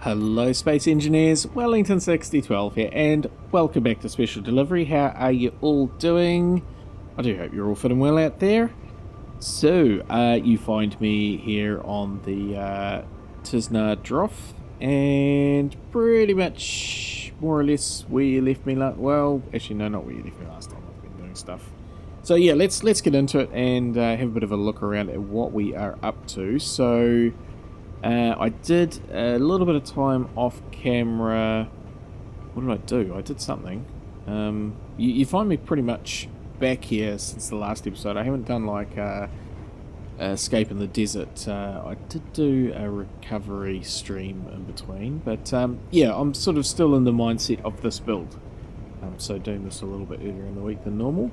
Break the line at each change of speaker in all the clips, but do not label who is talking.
Hello Space Engineers, Wellington6012 here, and welcome back to Special Delivery. How are you all doing? I do hope you're all fitting well out there. So, you find me here on the Tisna Droff, and pretty much, more or less, where you left me last... Well, actually no, not where you left me last time. I've been doing stuff. So yeah, let's get into it and have a bit of a look around at what we are up to. So... I did a little bit of time off camera. What did I do? I did something. You find me pretty much back here since the last episode. I haven't done like Escape in the Desert. I did do a recovery stream in between, but yeah, I'm sort of still in the mindset of this build. So doing this a little bit earlier in the week than normal.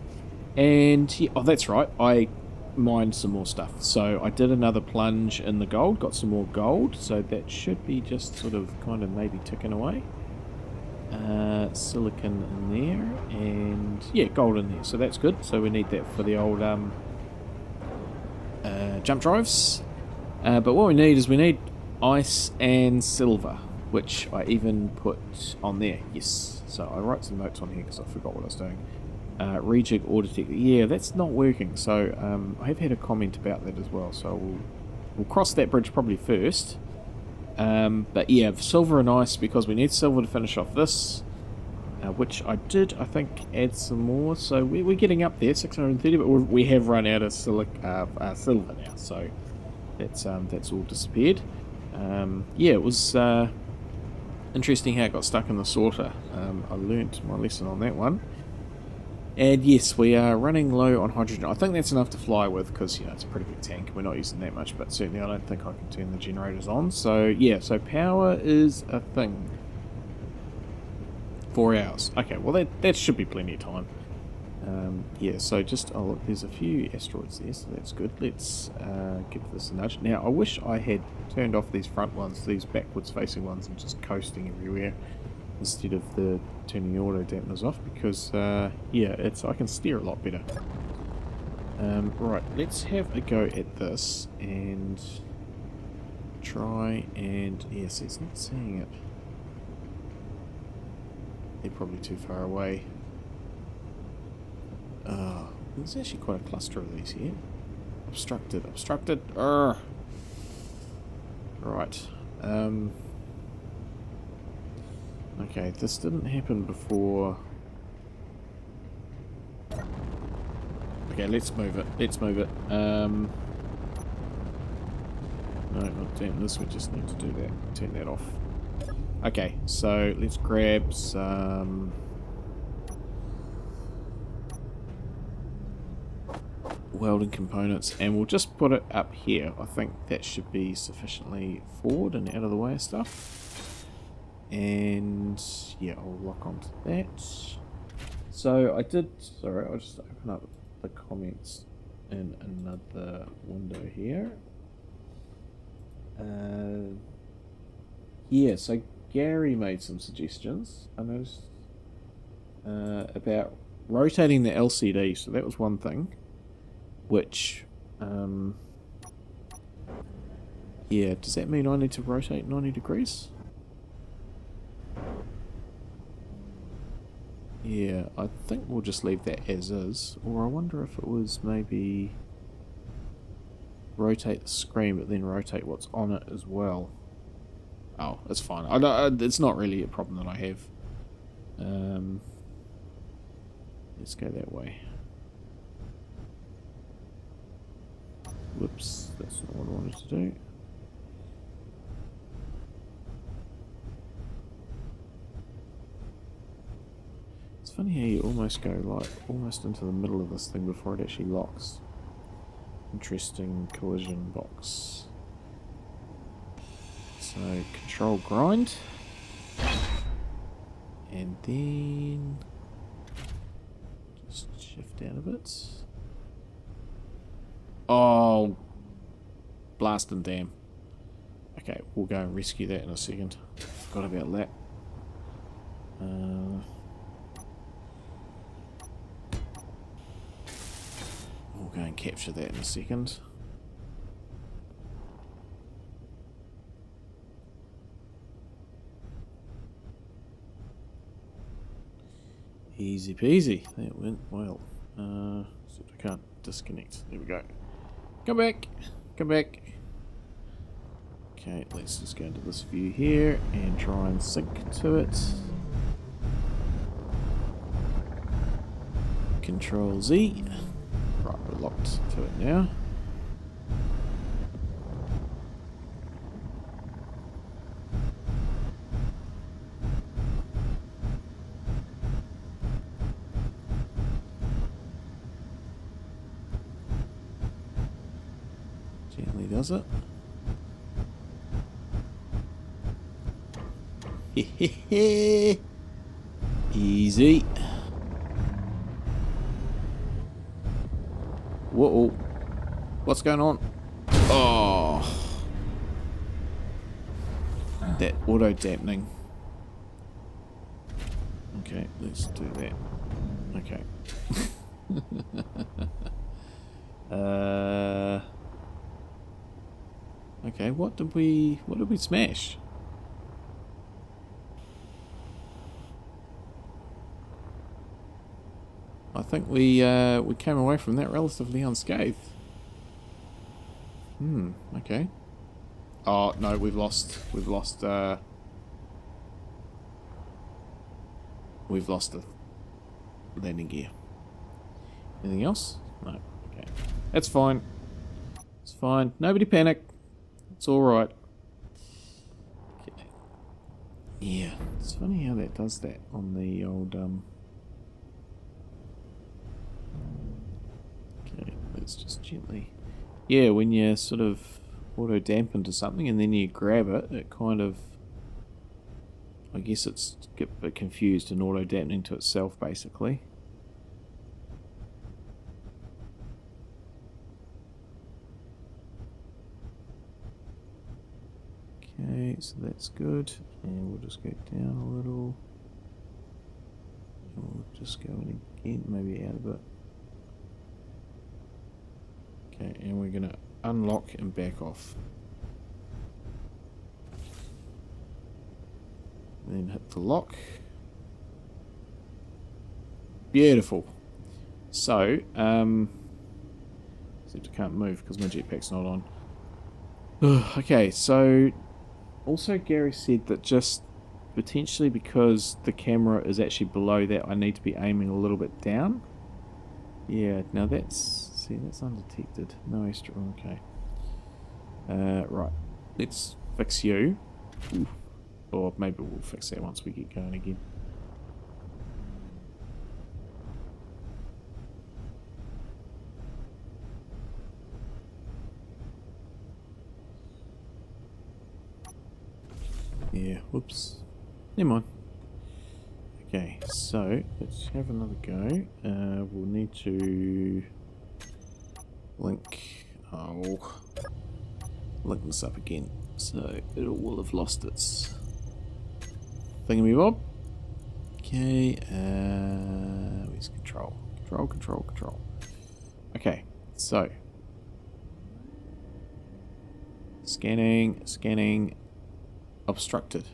And yeah, oh, that's right. I mined some more stuff, so I did another plunge in the gold, got some more gold, so that should be just sort of kind of maybe ticking away. Silicon in there, and yeah, gold in there, so that's good. So we need that for the old jump drives, but what we need ice and silver, which I even put on there. Yes, so I wrote some notes on here because I forgot what I was doing. Rejig or detect. Yeah, that's not working. So I have had a comment about that as well. So we'll cross that bridge probably first. But yeah, silver and ice, because we need silver to finish off this, which I did, I think, add some more. So we're getting up there, 630, but we have run out of silver now. So that's all disappeared. Yeah, it was interesting how it got stuck in the sorter. I learnt my lesson on that one. And yes, we are running low on hydrogen. I think that's enough to fly with because, you know, it's a pretty big tank. We're not using that much, but certainly I don't think I can turn the generators on. So, yeah, so power is a thing. 4 hours. Okay, well, that should be plenty of time. Yeah, so just, oh, look, there's a few asteroids there, so that's good. Let's give this a nudge. Now, I wish I had turned off these front ones, these backwards-facing ones, and just coasting everywhere, instead of the turning the auto dampeners off, because yeah, I can steer a lot better. Right, let's have a go at this and try and yes, it's not seeing it. They're probably too far away. There's actually quite a cluster of these here. Obstructed. Urgh. Right. Okay, this didn't happen before. Okay, let's move it. No, not damn this, we just need to do that. Turn that off. Okay, so let's grab some welding components and we'll just put it up here. I think that should be sufficiently forward and out of the way of stuff. And yeah, I'll lock onto that. So I'll just open up the comments in another window here. Yeah, so Gary made some suggestions, I noticed, about rotating the LCD. So that was one thing, which, yeah, does that mean I need to rotate 90 degrees? Yeah, I think we'll just leave that as is. Or I wonder if it was maybe rotate the screen but then rotate what's on it as well. Oh, it's fine. It's not really a problem that I have. Let's go that way. Whoops, that's not what I wanted to do. It's funny how you almost go like almost into the middle of this thing before it actually locks. Interesting collision box. So control grind, and then just shift down a bit. Oh, blast and damn. Okay, we'll go and rescue that in a second. Forgot about that. We'll go and capture that in a second. Easy peasy. That went well. So I can't disconnect. There we go. Come back. Come back. Okay, let's just go into this view here and try and sync to it. Control Z. Right, we're locked to it now. Gently does it. Easy. Whoa. What's going on? Oh. That auto dampening. Okay, let's do that. Okay. Okay, what did we smash? I think we came away from that relatively unscathed. Okay. Oh no, we've lost the landing gear. Anything else? No. Okay. That's fine. It's fine. Nobody panic. It's alright. Okay. Yeah. It's funny how that does that on the old Okay, let's just gently. Yeah, when you sort of auto dampen to something and then you grab it, it kind of, I guess it's get a bit confused and auto dampening to itself basically. Okay, so that's good. And we'll just go down a little. And we'll just go in again, maybe out a bit. Okay, and we're going to unlock and back off. Then hit the lock. Beautiful. So, except I can't move because my jetpack's not on. Okay, so also Gary said that just potentially because the camera is actually below that, I need to be aiming a little bit down. Yeah, now that's undetected. No extra. Okay. Right. Let's fix you. Ooh. Or maybe we'll fix that once we get going again. Yeah, whoops. Never mind. Okay, so let's have another go. We'll need to link this up again. So it will have lost its thingamabob. Okay, where's control? Control. Okay, so scanning, obstructed.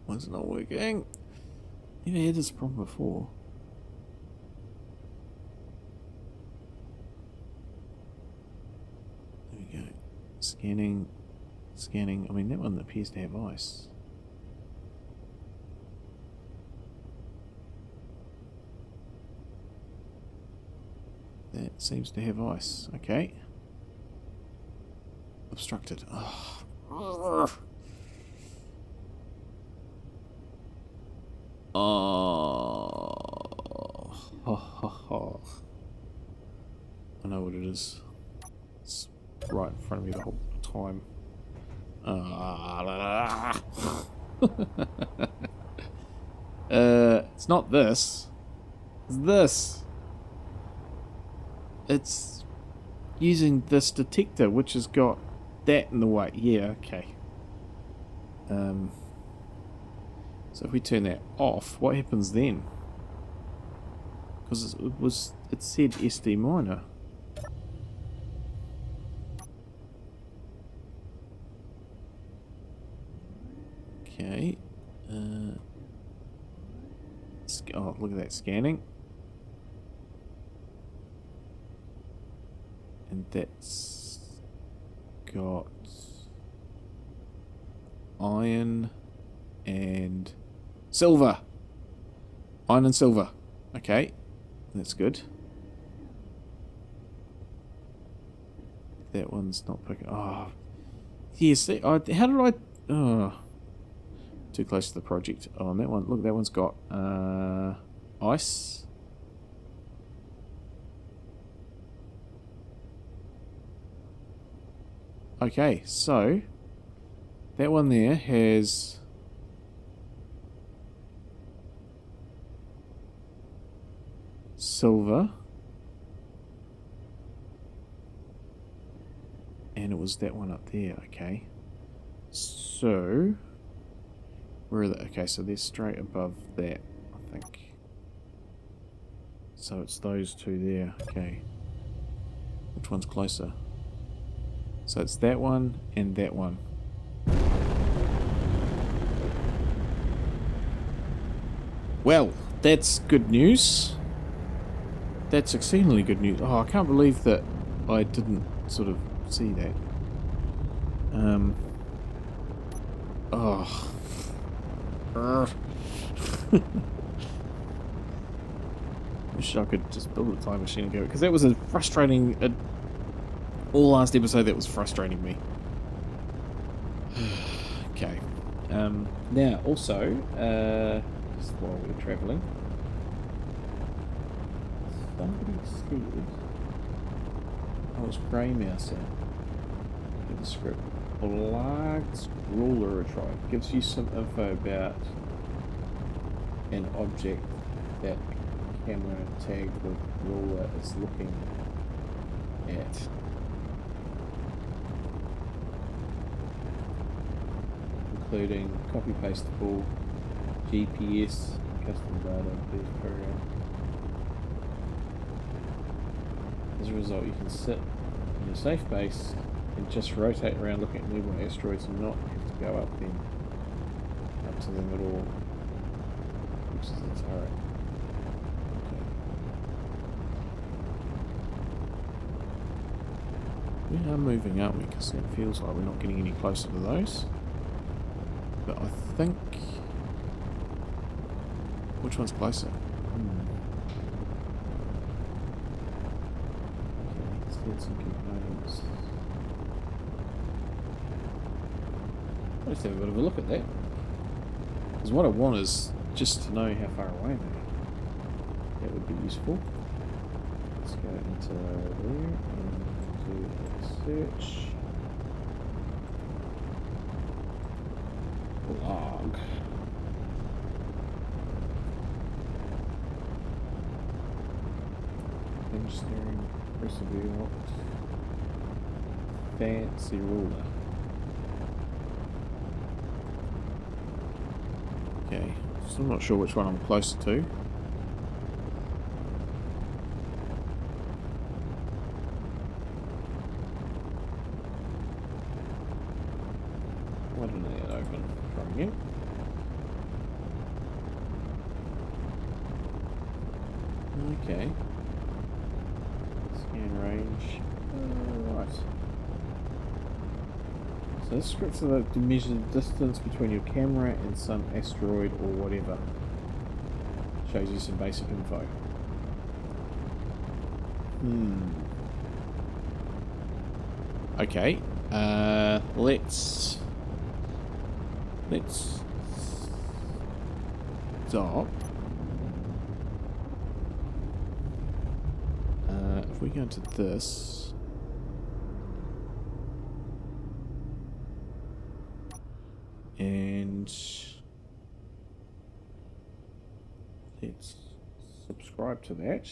Why is it not working? Never had this problem before. There we go. Scanning. I mean, that one appears to have ice. That seems to have ice. Okay. Obstructed. Oh. I know what it is. It's right in front of me the whole time. It's not this. It's this. It's using this detector, which has got that in the way. Yeah, okay. So if we turn that off, what happens then? Because it said SD minor. Okay. Oh, look at that scanning. And that's got iron and silver. Iron and silver. Okay. That's good. That one's not picking. Oh. Yes. How did I... Oh. Too close to the project. Oh, and that one. Look, that one's got ice. Okay, so that one there has silver, and it was that one up there. Okay, so where are they? Okay, so they're straight above that, I think. So it's those two there. Okay, which one's closer? So it's that one and that one. Well, that's good news. That's exceedingly good news. Oh, I can't believe that I didn't sort of see that. Oh. Wish I could just build a time machine and go, because that was a frustrating... all last episode that was frustrating me. Okay. Now, also, just while we're travelling, somebody said, oh, it's Grey Mouse out. Give the script. Larg's ruler a try. Gives you some info about an object that camera tagged with ruler is looking at. Including copy-pastable GPS, custom data, these program. As a result, you can sit in a safe base and just rotate around looking at nearby asteroids and not have to go up them, up to the middle, which is the turret. Okay. We are moving, aren't we? Because it feels like we're not getting any closer to those. But I think... which one's closer? Okay, let's get some components. Let's have a bit of a look at that. Because what I want is just to know how far away they are. That would be useful. Let's go into there and do a search. Log. Hinge steering, persevere, fancy ruler. Okay, so I'm not sure which one I'm closer to. Why don't I get open? Try again. Okay. Scan range. Right. So this script's about to measure the distance between your camera and some asteroid or whatever. Shows you some basic info. Okay. Let's stop. If we go into this, and let's subscribe to that.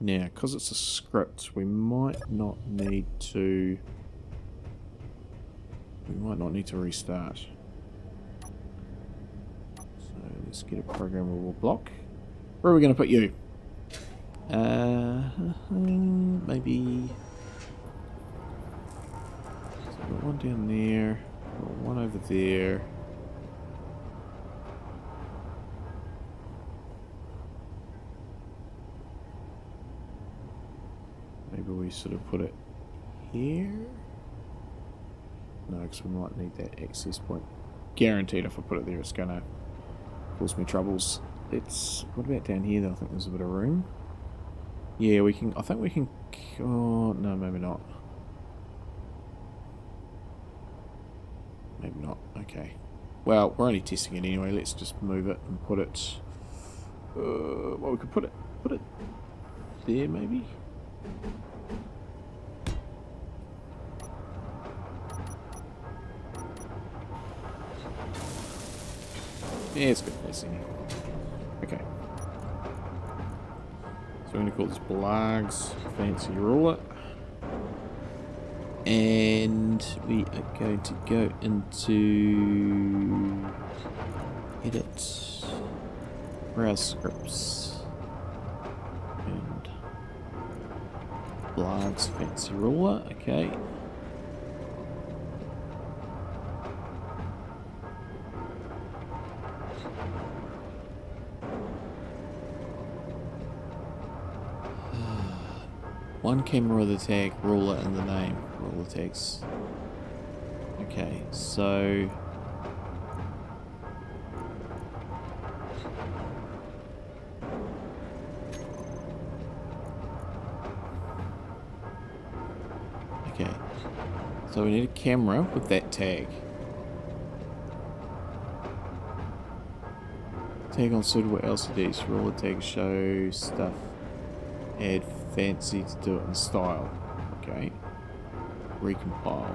Now, because it's a script, we might not need to restart. So let's get a programmable block. Where are we going to put you? Maybe. So we've got one down there. One over there. Maybe we sort of put it here. No, because we might need that access point. Guaranteed if I put it there it's gonna cause me troubles. What about down here though? I think there's a bit of room. Yeah, we can, I think we can, oh, no, maybe not. Maybe not, okay. Well, we're only testing it anyway, let's just move it and put it, well, we could put it there maybe? Yeah, it's good placing. Okay. So we're going to call this Blog's Fancy Ruler. And we are going to go into edit, browse scripts, and Blog's Fancy Ruler. Okay. One camera with a tag, ruler in the name, ruler tags. Okay, so okay, so we need a camera with that tag. Tag on suitable LCDs, ruler tag show stuff, add fancy to do it in style. Okay. Recompile.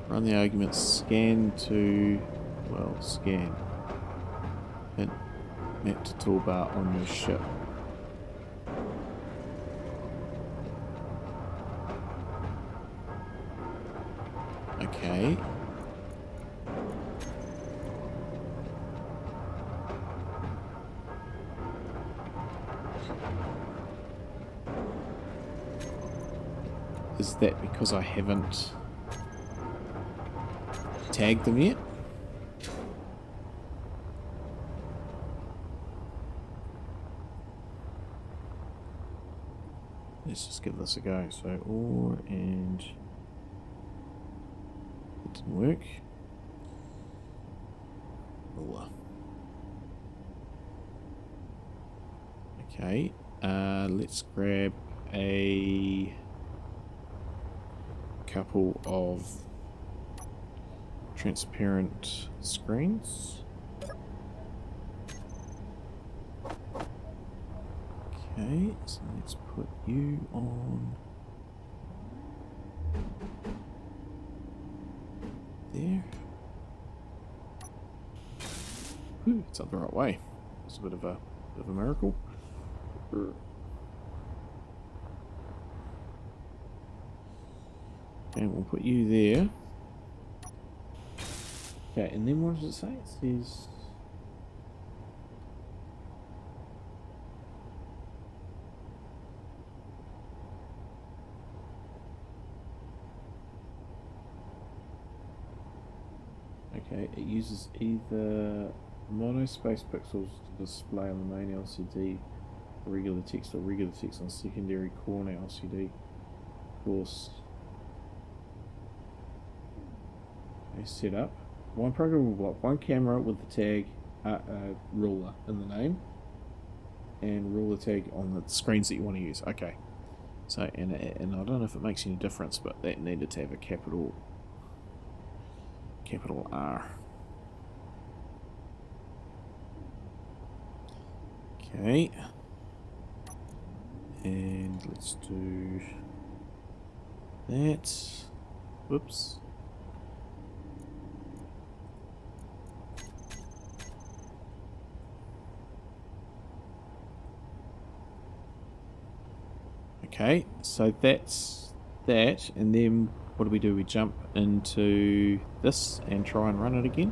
Run the arguments. Scan to, well, scan. Hint. Map to toolbar on your ship. Okay. Is that because I haven't tagged them yet? Let's just give this a go. So ore and it didn't work. Ruler. Okay. Let's grab a couple of transparent screens. Okay, so let's put you on there. Ooh, it's up the right way. It's a bit of a miracle. And we'll put you there. Okay, and then what does it say? It says okay, it uses either monospace pixels to display on the main LCD, regular text or regular text on secondary corner LCD. Of course. Set up one programmable block, one camera with the tag ruler in the name, and ruler tag on the screens that you want to use. Okay, so and I don't know if it makes any difference, but that needed to have a capital R. Okay, and let's do that. Whoops. Okay, so that's that, and then what do? We jump into this and try and run it again.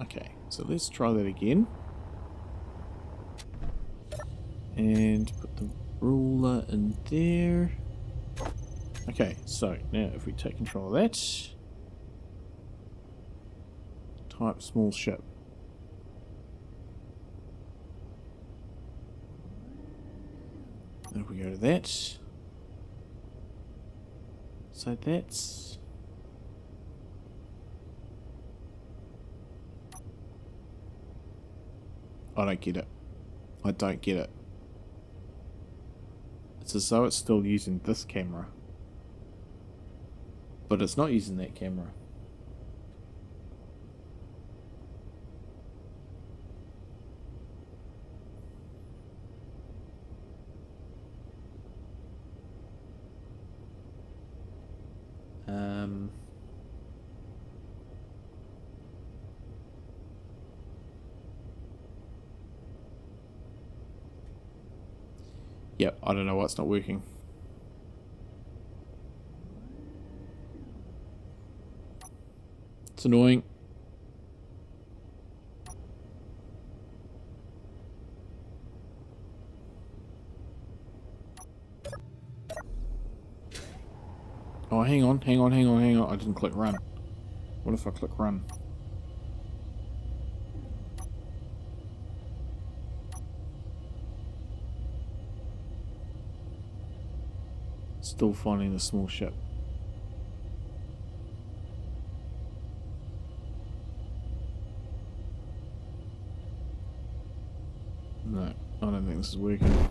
Okay, so let's try that again. And put the ruler in there. Okay, so now if we take control of that, type small ship. And if we go to that, so that's, I don't get it. I don't get it. It's as though it's still using this camera, but it's not using that camera. Yep, I don't know what's not working. It's annoying. Oh, hang on. I didn't click run. What if I click run? Still finding the small ship. No, I don't think this is working.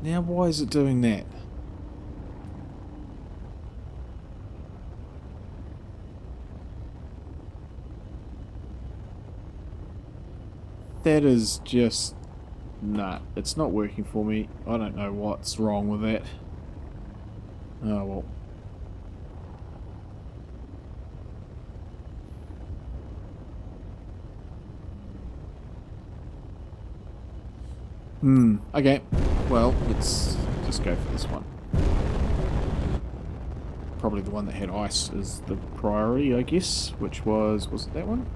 Now why is it doing that? That is just... nah, it's not working for me. I don't know what's wrong with that. Oh well. Okay. Well, let's just go for this one. Probably the one that had ice is the priority, I guess, which was it that one?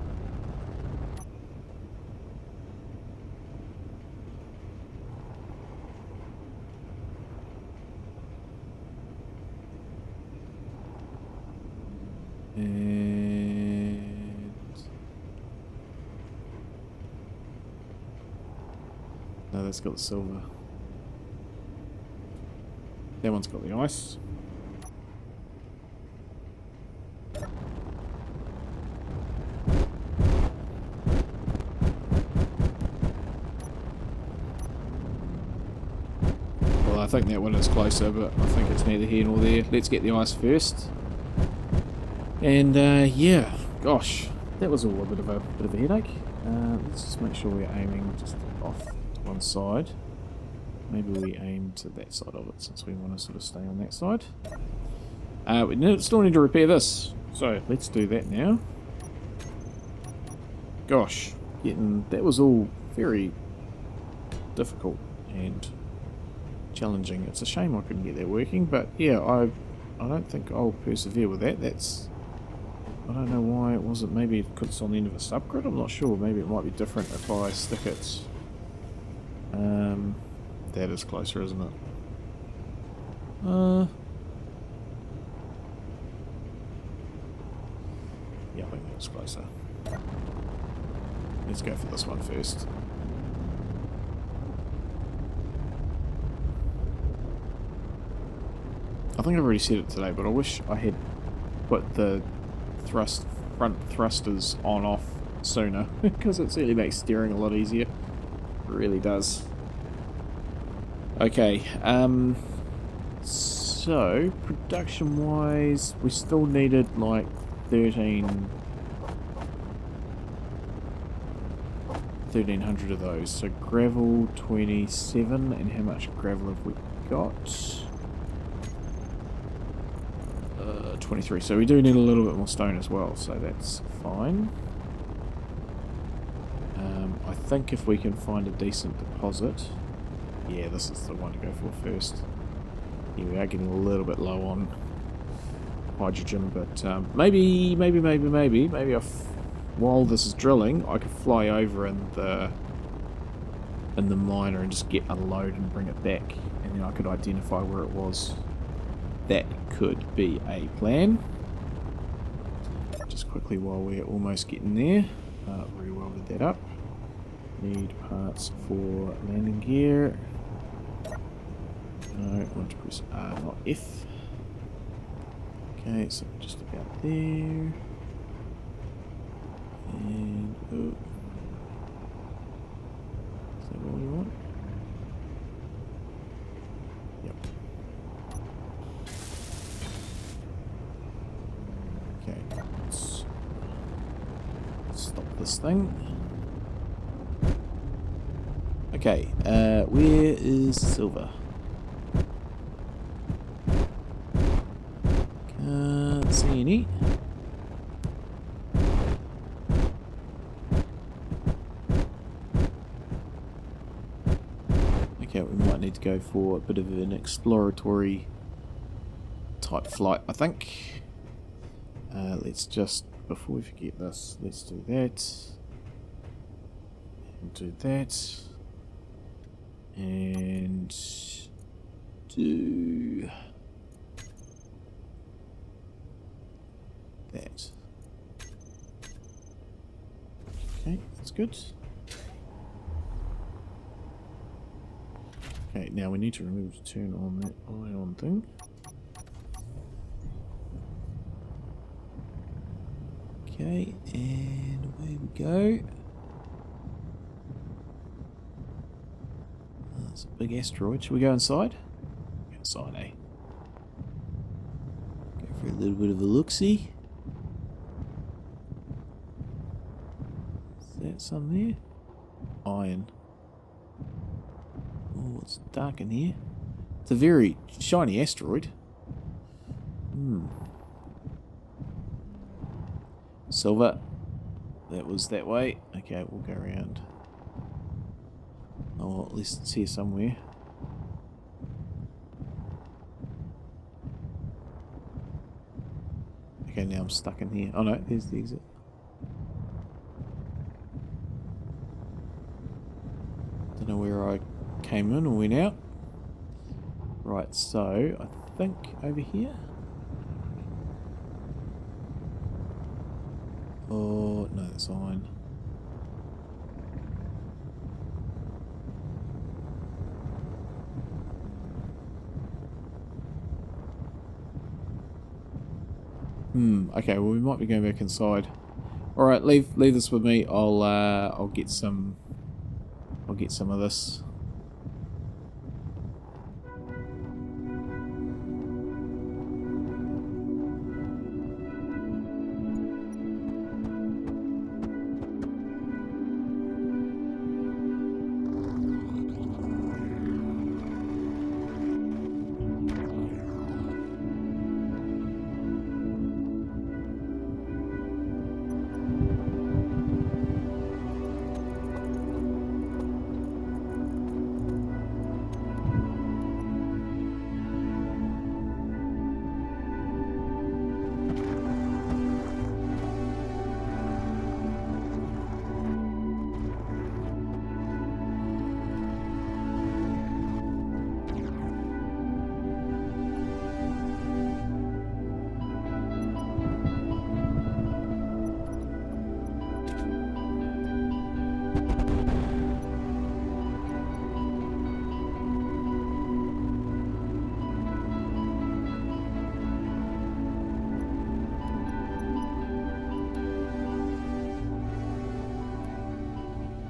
And no, that's got the silver. That one's got the ice. Well, I think that one is closer, but I think it's neither here nor there. Let's get the ice first. And yeah, gosh, that was all a bit of a headache. Let's just make sure we're aiming just off to one side. Maybe we aim to that side of it since we want to sort of stay on that side. We still need to repair this, so let's do that now. Gosh, that was all very difficult and challenging. It's a shame I couldn't get that working, but yeah, I don't think I'll persevere with that. I don't know why it wasn't. Maybe because it's on the end of a subgrid. I'm not sure. Maybe it might be different if I stick it. That is closer, isn't it? Yeah, I think that's closer. Let's go for this one first. I think I've already said it today, but I wish I had put the front thrusters on off sooner, because it certainly makes steering a lot easier. It really does. Okay, so production wise we still needed like 1300 of those. So gravel 27, and how much gravel have we got? 23. So we do need a little bit more stone as well, so that's fine. I think if we can find a decent deposit, Yeah, this is the one to go for first. Here we are getting a little bit low on hydrogen, but maybe while this is drilling, I could fly over in the miner and just get a load and bring it back, and then I could identify where it was. That could be a plan. Just quickly while we're almost getting there, re-welded that up. Need parts for landing gear. No, I want to press R, not F. Okay, so just about there. And oh. Is that what we want? Yep. Okay, let's stop this thing. Okay, where is silver? Can't see any. Okay, we might need to go for a bit of an exploratory type flight, I think. Let's just, before we forget this, let's do that. And do that. And do that. Okay, that's good. Okay, now we need to remove the turn on that ion thing. Okay, and away we go. That's a big asteroid. Should we go inside? Go inside, eh? Go for a little bit of a look-see. Is that some there? Iron. Oh, it's dark in here. It's a very shiny asteroid. Silver. That was that way. Okay, we'll go around. Oh, at least it's here somewhere. Okay, now I'm stuck in here. Oh no, there's the exit. Don't know where I came in or went out. Right, so I think over here. Oh, no, that's iron. Okay, well we might be going back inside. Alright, leave this with me. I'll get some of this.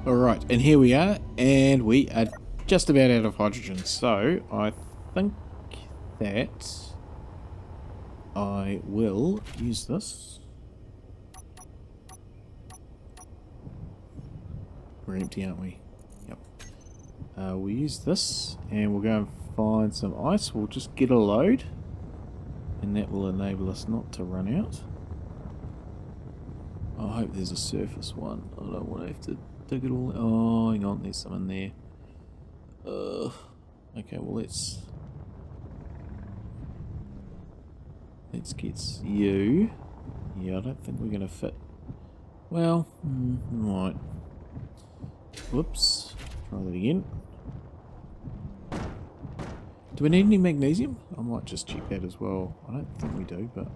Alright, and here we are, and we are just about out of hydrogen, so I think that I will use this. We're empty, aren't we? Yep. We'll use this, and we'll go and find some ice. We'll just get a load, and that will enable us not to run out. I hope there's a surface one. I don't want to have to dig it all. Oh, hang on, there's some in there. Okay, well let's get you. Yeah, I don't think we're gonna fit. Well, right. Whoops. Try that again. Do we need any magnesium? I might just check that as well. I don't think we do, but...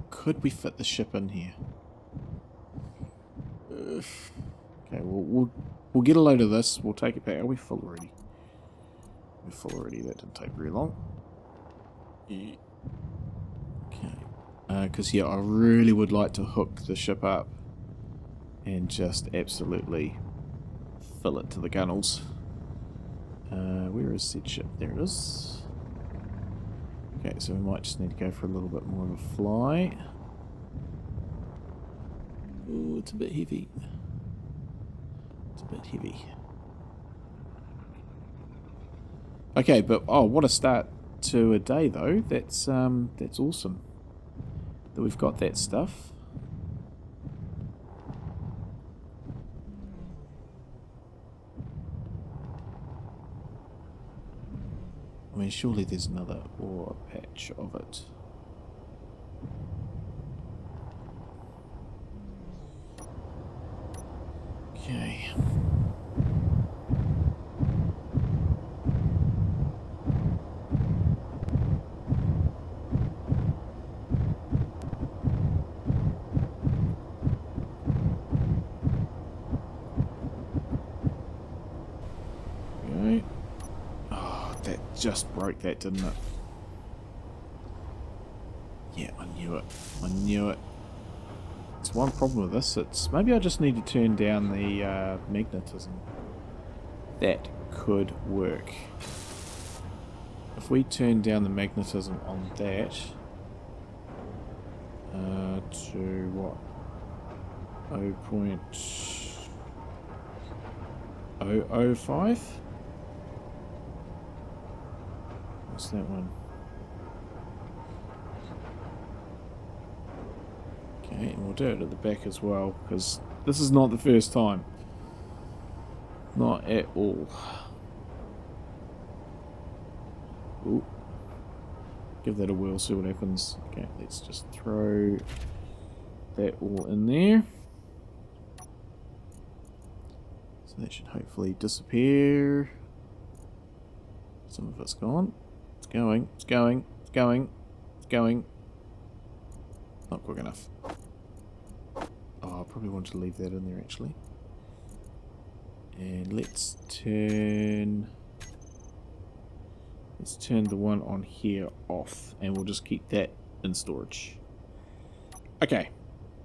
Could we fit the ship in here? Okay, we'll get a load of this. We'll take it back. Are we full already? We're full already. That didn't take very long. Yeah. Okay. Because, yeah, I really would like to hook the ship up and just absolutely fill it to the gunnels. Where is said ship? There it is. Okay, so we might just need to go for a little bit more of a fly. Ooh, it's a bit heavy. It's a bit heavy. Okay, but oh, what a start to a day though. That's awesome that we've got that stuff. I mean, surely there's another ore patch of it. Okay. Okay. Oh, that just broke that, didn't it? Yeah, I knew it. I knew it. It's one problem with this. It's maybe I just need to turn down the magnetism. That could work. If we turn down the magnetism on that to what? 0.005? What's that one? Okay, and we'll do it at the back as well, because this is not the first time. Not at all. Ooh. Give that a whirl, see what happens. Okay, let's just throw that all in there. So that should hopefully disappear. Some of it's gone. It's going, it's going, it's going, it's going. Not quick enough. Oh, I probably want to leave that in there actually. And let's turn the one on here off, and we'll just keep that in storage. Okay,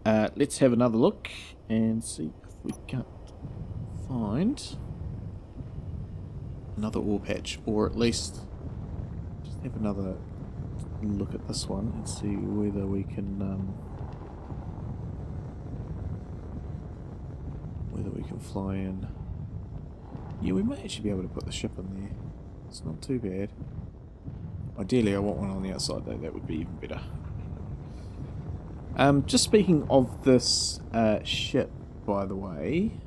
let's have another look and see if we can't find another ore patch, or at least just have another look at this one and see whether we can fly in. Yeah, we may actually be able to put the ship in there. It's not too bad. Ideally I want one on the outside though, that would be even better. Just speaking of this ship, by the way,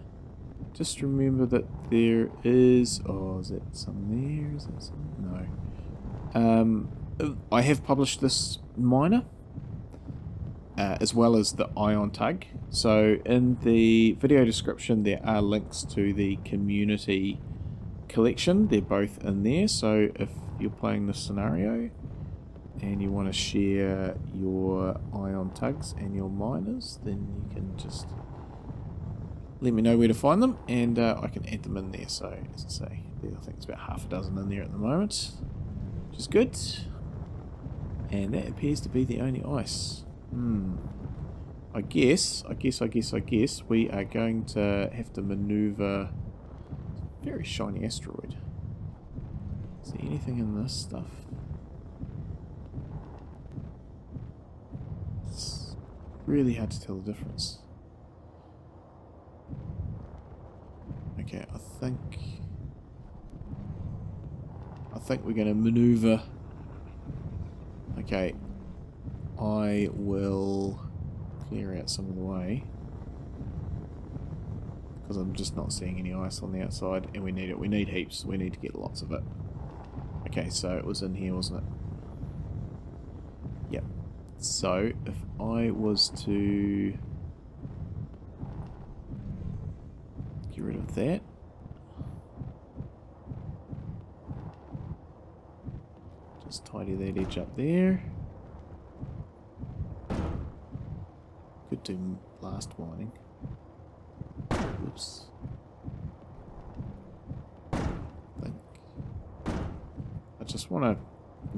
just remember that there is... Oh, is that some there? Is that some? No. I have published this miner, as well as the ion tug. So in the video description there are links to the community collection. They're both in there, so if you're playing this scenario and you want to share your ion tugs and your miners, then you can just let me know where to find them, and I can add them in there. So as I say, I think it's about half a dozen in there at the moment, which is good. And that appears to be the only ice. I guess we are going to have to maneuver a very shiny asteroid. Is there anything in this stuff? It's really hard to tell the difference. Okay, I think we're going to maneuver. Okay, I will clear out some of the way. because I'm just not seeing any ice on the outside, and we need it. We need heaps. We need to get lots of it. Okay, so it was in here, wasn't it? Yep. So if I was to get rid of that. Just tidy that edge up there. Could do blast mining. Oops. I just want to...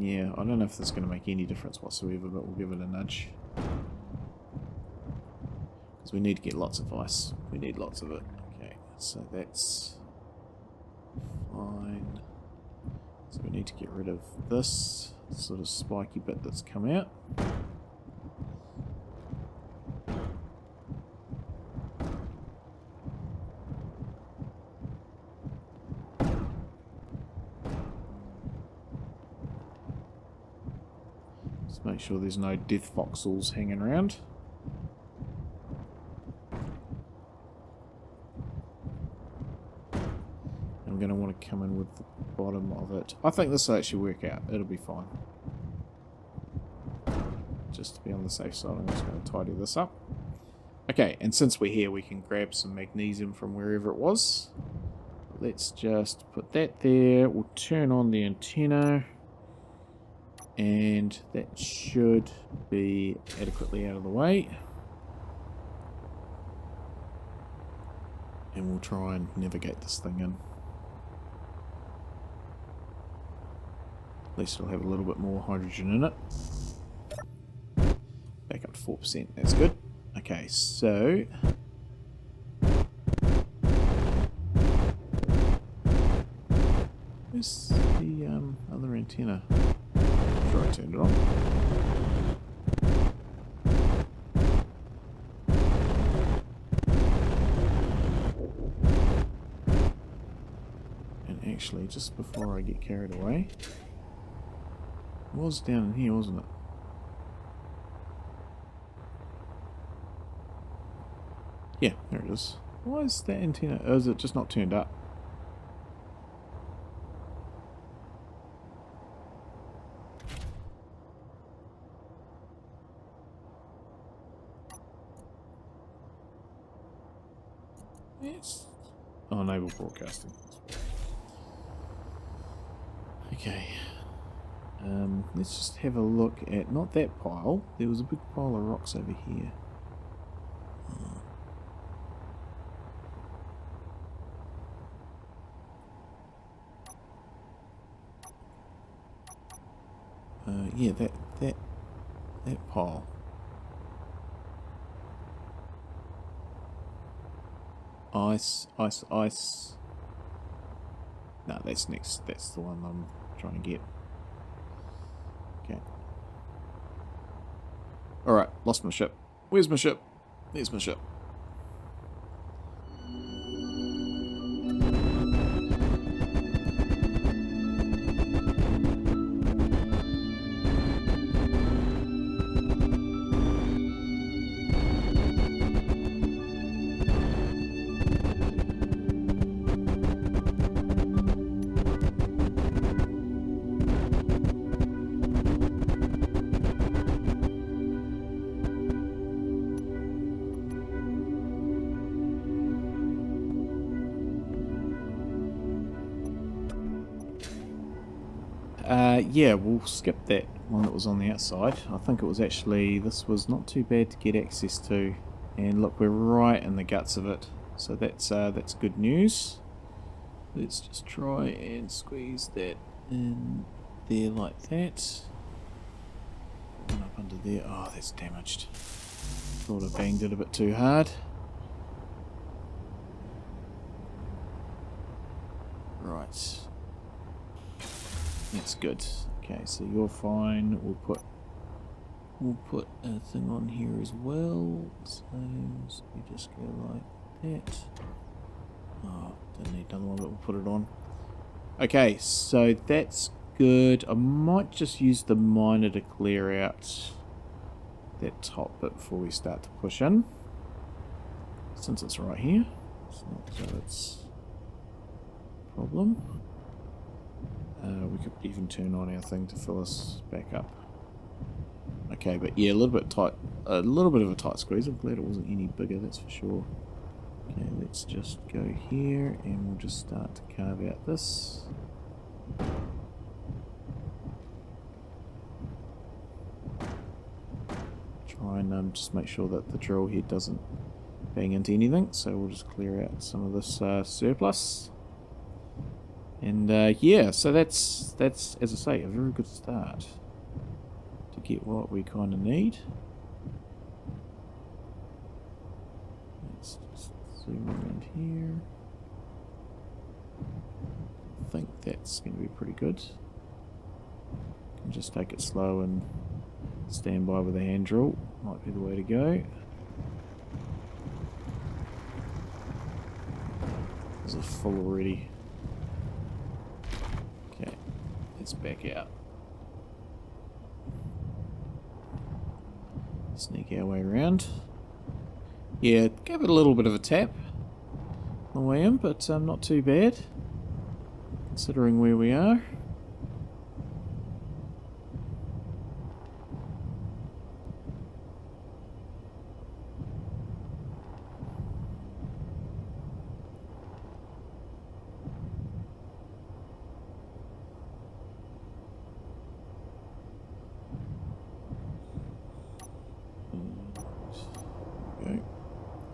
Yeah, I don't know if this is going to make any difference whatsoever, but we'll give it a nudge. Because we need to get lots of ice. We need lots of it. Okay, so that's fine. So we need to get rid of this sort of spiky bit that's come out. Just make sure there's no death voxels hanging around. I'm going to want to come in with the bottom of it. I think this will actually work out. It'll be fine. Just to be on the safe side, I'm just going to tidy this up. Okay, and since we're here, we can grab some magnesium from wherever it was. Let's just put that there. We'll turn on the antenna. And that should be adequately out of the way. And we'll try and navigate this thing in. At least it'll have a little bit more hydrogen in it. Back up to 4%, that's good. Okay, so... where's the other antenna? Sure, I turned it on. And actually, just before I get carried away, it was down in here, wasn't it? Yeah, there it is. Why is that antenna? Oh, is it just not turned up? Yes. Oh, enable broadcasting. Okay. Let's just have a look at, not that pile. There was a big pile of rocks over here. Yeah, that pile. Ice. No, that's next. That's the one I'm trying to get. Okay. Alright, lost my ship. Where's my ship? There's my ship. Yeah, we'll skip that one that was on the outside. I think it was actually, this was not too bad to get access to. And look, we're right in the guts of it. So that's good news. Let's just try and squeeze that in there like that. One up under there. Oh, that's damaged. Thought I banged it a bit too hard. Right. That's good. Okay, so you're fine. We'll put a thing on here as well. So we just go like that. Oh, don't need another one, but we'll put it on. Okay, so that's good. I might just use the miner to clear out that top bit before we start to push in, since it's right here. It's not so it's a problem. We could even turn on our thing to fill us back up. Okay, but yeah, a little bit tight, a little bit of a tight squeeze. I'm glad it wasn't any bigger, that's for sure. Okay, let's just go here and we'll just start to carve out this. Try and just make sure that the drill head doesn't bang into anything, so we'll just clear out some of this surplus. And yeah, so that's, as I say, a very good start to get what we kind of need. Let's just zoom around here. I think that's going to be pretty good. Can just take it slow and stand by with a hand drill. Might be the way to go. This is full already. Okay, let's back out. Sneak our way around. Yeah, gave it a little bit of a tap on the way in, but not too bad, considering where we are.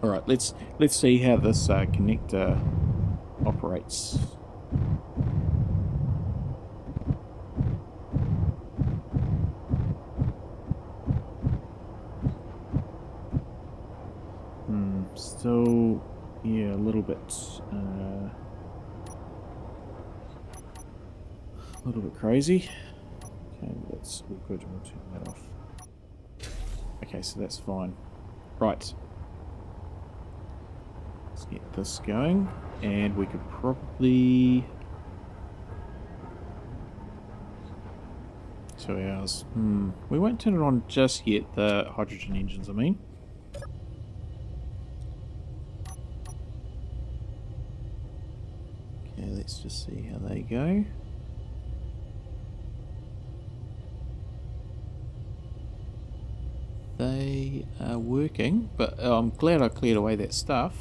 Alright, let's see how this connector operates. Still, yeah, a little bit crazy. Okay, that's all good. We'll turn that off. Okay, so that's fine. Right. Let's get this going, and we could probably 2 hours. We won't turn it on just yet, the hydrogen engines, I mean. Okay, let's just see how they go. They are working, but I'm glad I cleared away that stuff.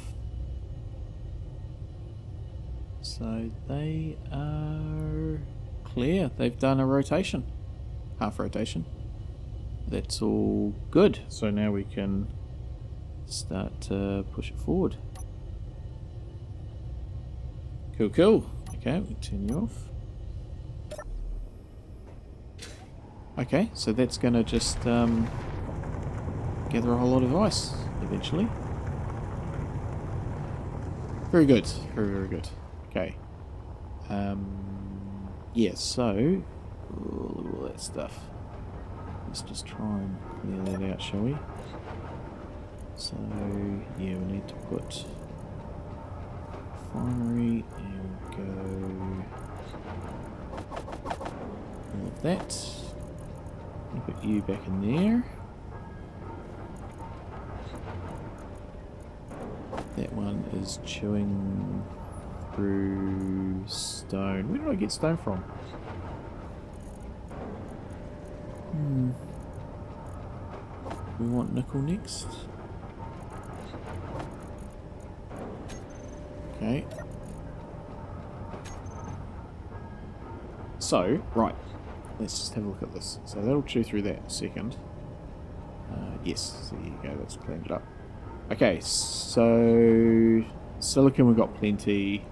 So they are clear. They've done a rotation. Half rotation. That's all good. So now we can start to push it forward. Cool, cool. Okay, we'll turn you off. Okay, so that's going to just gather a whole lot of ice eventually. Very good. Very, very good. Okay. Yeah, so look at all that stuff. Let's just try and clear that out, shall we? So yeah, we need to put refinery and go all of that. I'll put you back in there. That one is chewing through stone. Where did I get stone from? We want nickel next. Okay. So, right. Let's just have a look at this. So that'll chew through that in a second. Yes, there you go. That's cleaned it up. Okay, so silicon we've got plenty.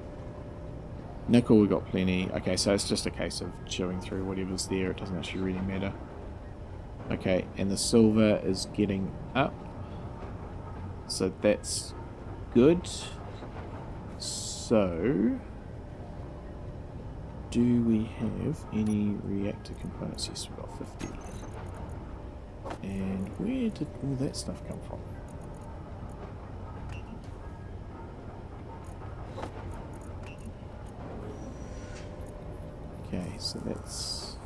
Nickel we've got plenty. Okay, so it's just a case of chewing through whatever's there. It doesn't actually really matter. Okay, and the silver is getting up. So that's good. So, do we have any reactor components? Yes, we've got 50. And where did all that stuff come from? Okay, so that's...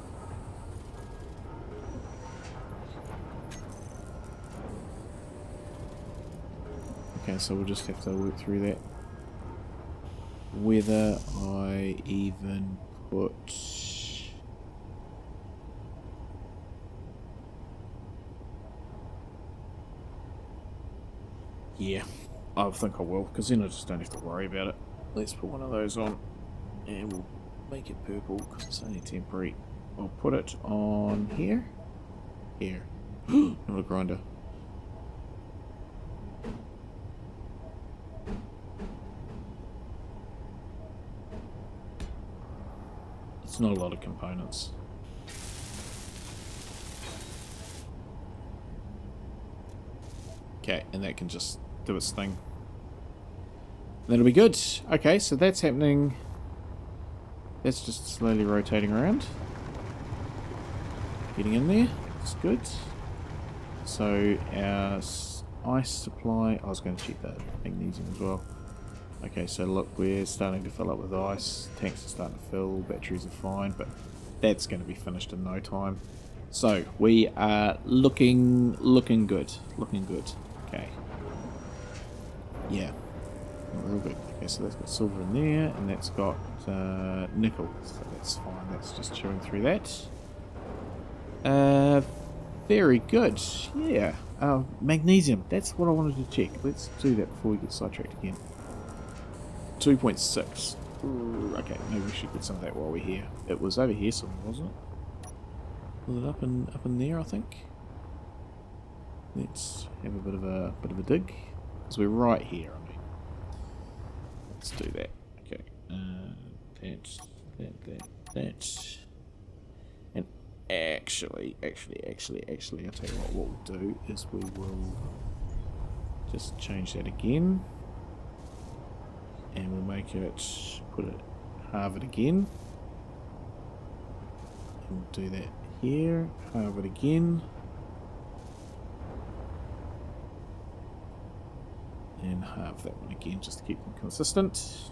Okay, so we'll just have to work through that. whether I even put... Yeah, I think I will, because then I just don't have to worry about it. Let's put one of those on, and we'll make it purple, because it's only temporary. I'll put it on here. Here. Not a grinder. It's not a lot of components. Okay, and that can just do its thing. That'll be good. Okay, so that's happening. That's just slowly rotating around. Getting in there. That's good. So our ice supply... I was going to check that magnesium as well. Okay, so look, we're starting to fill up with ice. Tanks are starting to fill. Batteries are fine, but that's going to be finished in no time. So we are looking good. Looking good. Okay. Yeah. Real good. Okay, so that's got silver in there, and that's got nickel. So that's fine. That's just chewing through that. Very good. Yeah. Magnesium. That's what I wanted to check. Let's do that before we get sidetracked again. 2.6. Okay, maybe we should get some of that while we're here. It was over here somewhere, wasn't it? Was it up in there, I think? Let's have a bit of a dig. Because we're right here, I mean. Let's do that. Okay. That. And actually, I'll tell you what we'll do is we will just change that again. And we'll make it, halve it again. And we'll do that here, halve it again. And halve that one again, just to keep them consistent.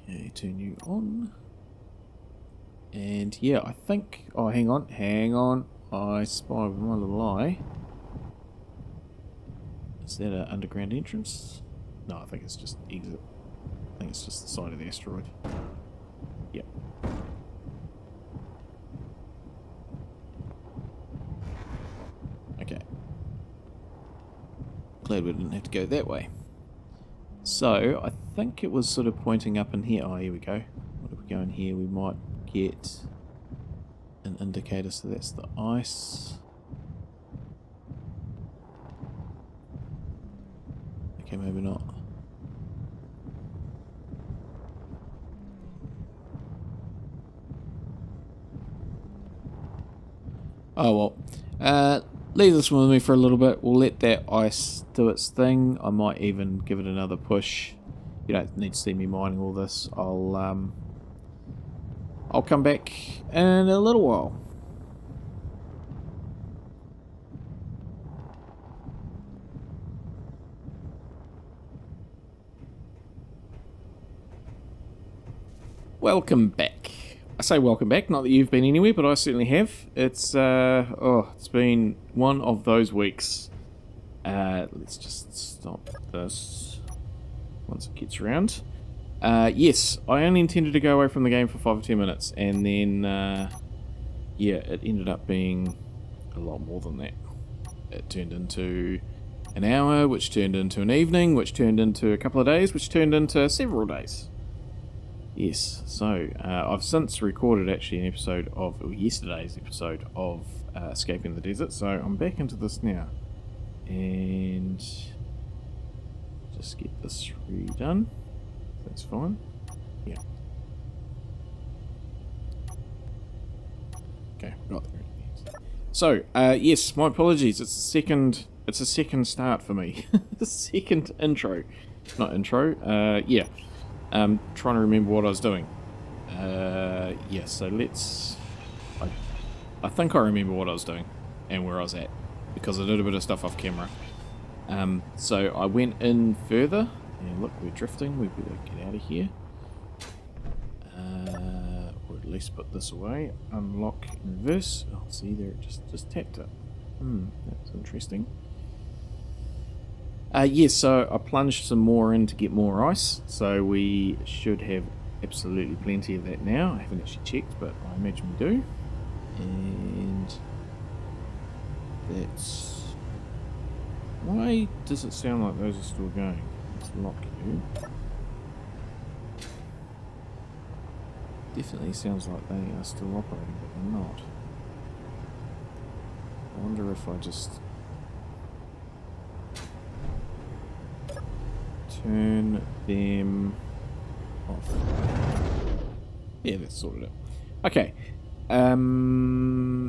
Okay, turn you on. And yeah, I think, oh hang on. I spy with my little eye. Is that an underground entrance? No, I think it's just exit. I think it's just the side of the asteroid. Yep. Okay. Glad we didn't have to go that way. So, I think it was sort of pointing up in here. Oh, here we go. What if we go in here? We might get an indicator, so that's the ice. Okay, maybe not. Oh well. Leave this with me for a little bit. We'll let that ice do its thing. I might even give it another push. You don't need to see me mining all this. I'll come back in a little while. Welcome back. I say welcome back, not that you've been anywhere, but I certainly have. It's it's been one of those weeks. Let's just stop this once it gets around. Yes, I only intended to go away from the game for 5 or 10 minutes, and then yeah, it ended up being a lot more than that. It turned into an hour, which turned into an evening, which turned into a couple of days, which turned into several days. Yes, so I've since recorded actually an episode of, or yesterday's episode of Escaping the Desert, so I'm back into this now. And just get this redone. That's fine. Yeah. Okay, got there. So, yes, my apologies. It's a second start for me. The second intro. Not intro, yeah. Trying to remember what I was doing. Yeah, so let's... I think I remember what I was doing and where I was at, because I did a bit of stuff off camera. So I went in further, and look, we're drifting. We better get out of here. Or at least put this away. Unlock reverse. Oh, see there, it just tapped it. That's interesting. Yes, so I plunged some more in to get more ice, so we should have absolutely plenty of that now. I haven't actually checked, but I imagine we do. And that's... Why does it sound like those are still going? Let's lock you. Definitely sounds like they are still operating, but they're not. I wonder if I just turn them off. Yeah, that's sorted out. Okay.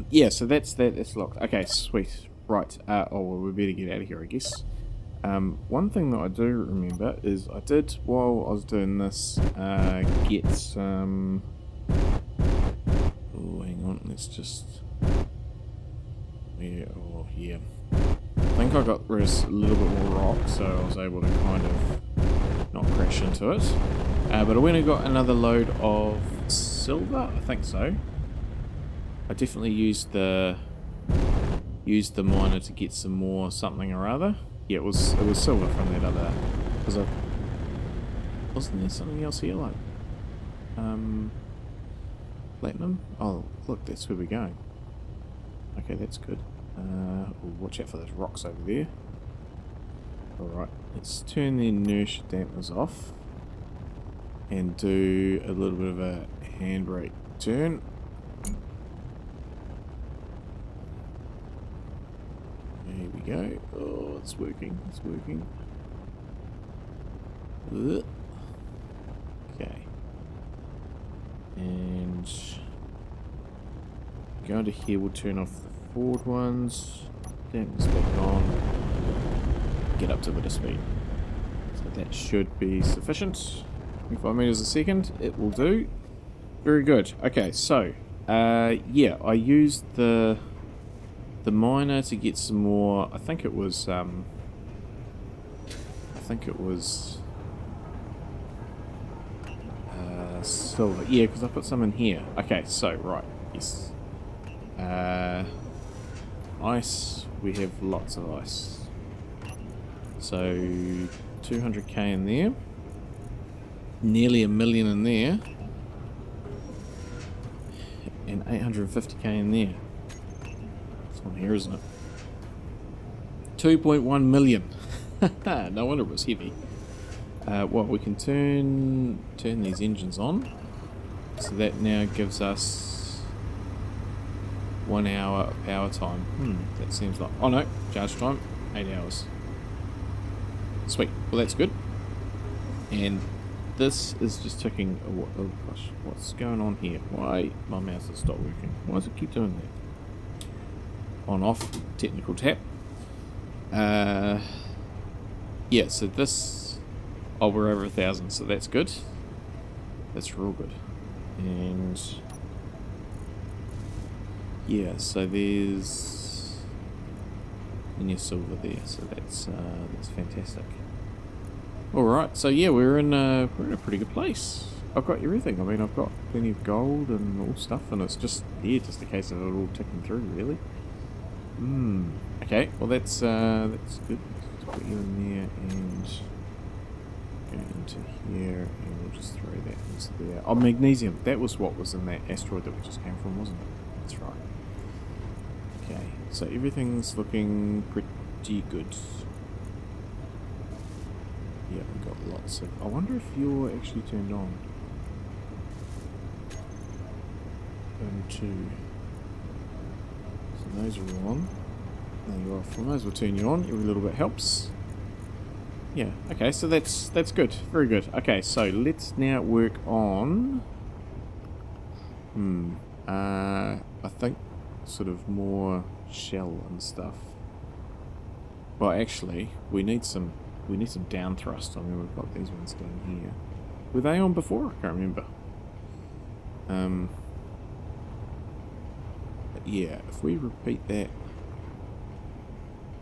Yeah, so that's that. It's locked. Okay, sweet. Right. Oh, well, we better get out of here, I guess. One thing that I do remember is I did, while I was doing this, get some... Oh, hang on. Let's just... Yeah, oh, yeah. I think I got rid of a little bit more rock, so I was able to kind of not crash into it. But I went and got another load of silver, I think so. I definitely used the miner to get some more something or other. Yeah, it was silver from that other. Wasn't there something else here like platinum? Oh, look, that's where we're going. Okay, that's good. Watch out for those rocks over there. Alright, let's turn the inertia dampers off and do a little bit of a handbrake turn. There we go. Oh, it's working. It's working. Ugh. Okay. And go into here, we'll turn off the forward ones. Dampers back on. Get up to a bit of speed. So that should be sufficient. 25 meters a second. It will do. Very good. Okay, so yeah, I used the miner to get some more. I think it was silver. Yeah, because I put some in here. Okay, so right, yes. Ice. We have lots of ice. So 200k in there. Nearly 1 million in there. And 850k in there. It's on here, isn't it? 2.1 million. No wonder it was heavy. Well, we can turn these engines on. So that now gives us 1 hour of power time. That seems like... Oh no, charge time, 8 hours. Sweet. Well, that's good. And this is just ticking... Oh gosh, what's going on here? Why my mouse has stopped working? Why does it keep doing that? On, off, technical tap. Yeah, so this... Oh, we're over 1,000, so that's good. That's real good. And... yeah, so there's... and your silver there, so that's fantastic. Alright, so yeah, we're in a pretty good place. I've got everything. I mean, I've got plenty of gold and all stuff, and it's just, yeah, just a case of it all ticking through, really. Okay, well that's good. Let's put you in there and go into here, and we'll just throw that into there. Oh, magnesium. That was what was in that asteroid that we just came from, wasn't it? That's right. Okay, so everything's looking pretty good. Yeah, we've got lots of... I wonder if you're actually turned on. Burn 2. So those are all on. Now you're off. Well, those will turn you on. Every little bit helps. Yeah, okay, so that's good. Very good. Okay, so let's now work on... I think sort of more shell and stuff. Well, actually, we need some down thrust. I mean, we've got these ones down here. Were they on before? I can't remember. But yeah, if we repeat that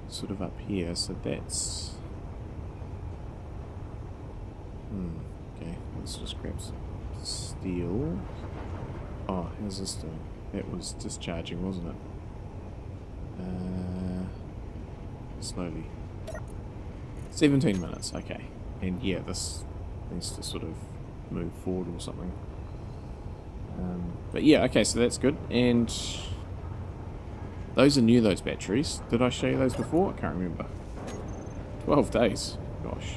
sort of up here, so that's... okay, let's just grab some steel. Oh, how's this doing? That was discharging, wasn't it? Slowly. 17 minutes, okay. And yeah, this needs to sort of move forward or something. But yeah, okay, so that's good. And those are new, those batteries. Did I show you those before? I can't remember. 12 days. Gosh.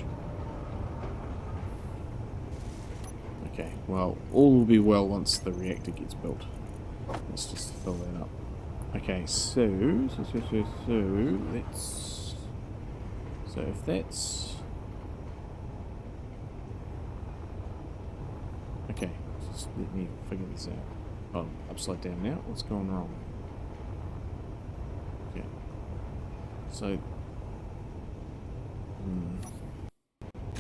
Okay, well, all will be well once the reactor gets built. Let's just fill that up. Okay, so let's... So if that's... Okay, just let me figure this out. Oh, upside down now. What's going wrong? Okay. So...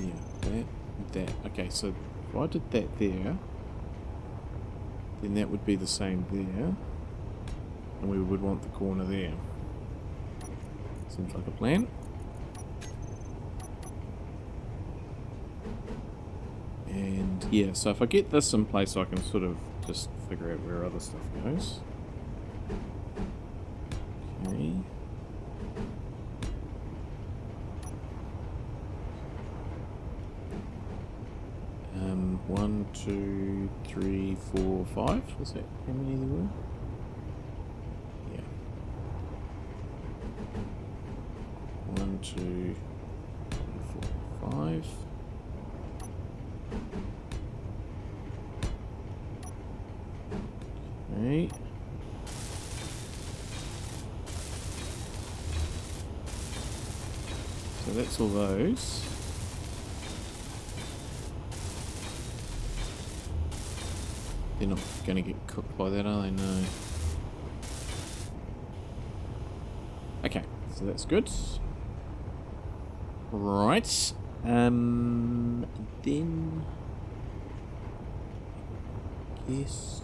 yeah, that. Okay, so if I did that there, then that would be the same there. And we would want the corner there. Seems like a plan. And yeah, so if I get this in place, I can sort of just figure out where other stuff goes. Okay. 1, 2, 3, 4, 5. Was that how many there were? Yeah. 1, 2, 3, 4, 5. Okay. So that's all those. They're not going to get cooked by that, are they? No. Okay, so that's good. Right. Then... Yes.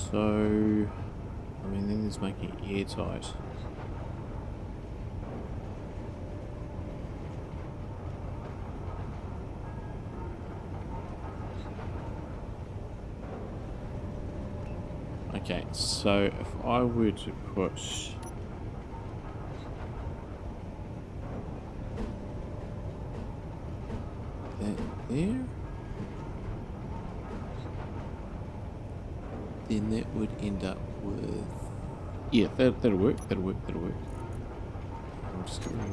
So, I mean, then there's making it airtight. Okay, so if I were to put that there, then that would end up with... Yeah, that'll work, that'll work. I'm just going to...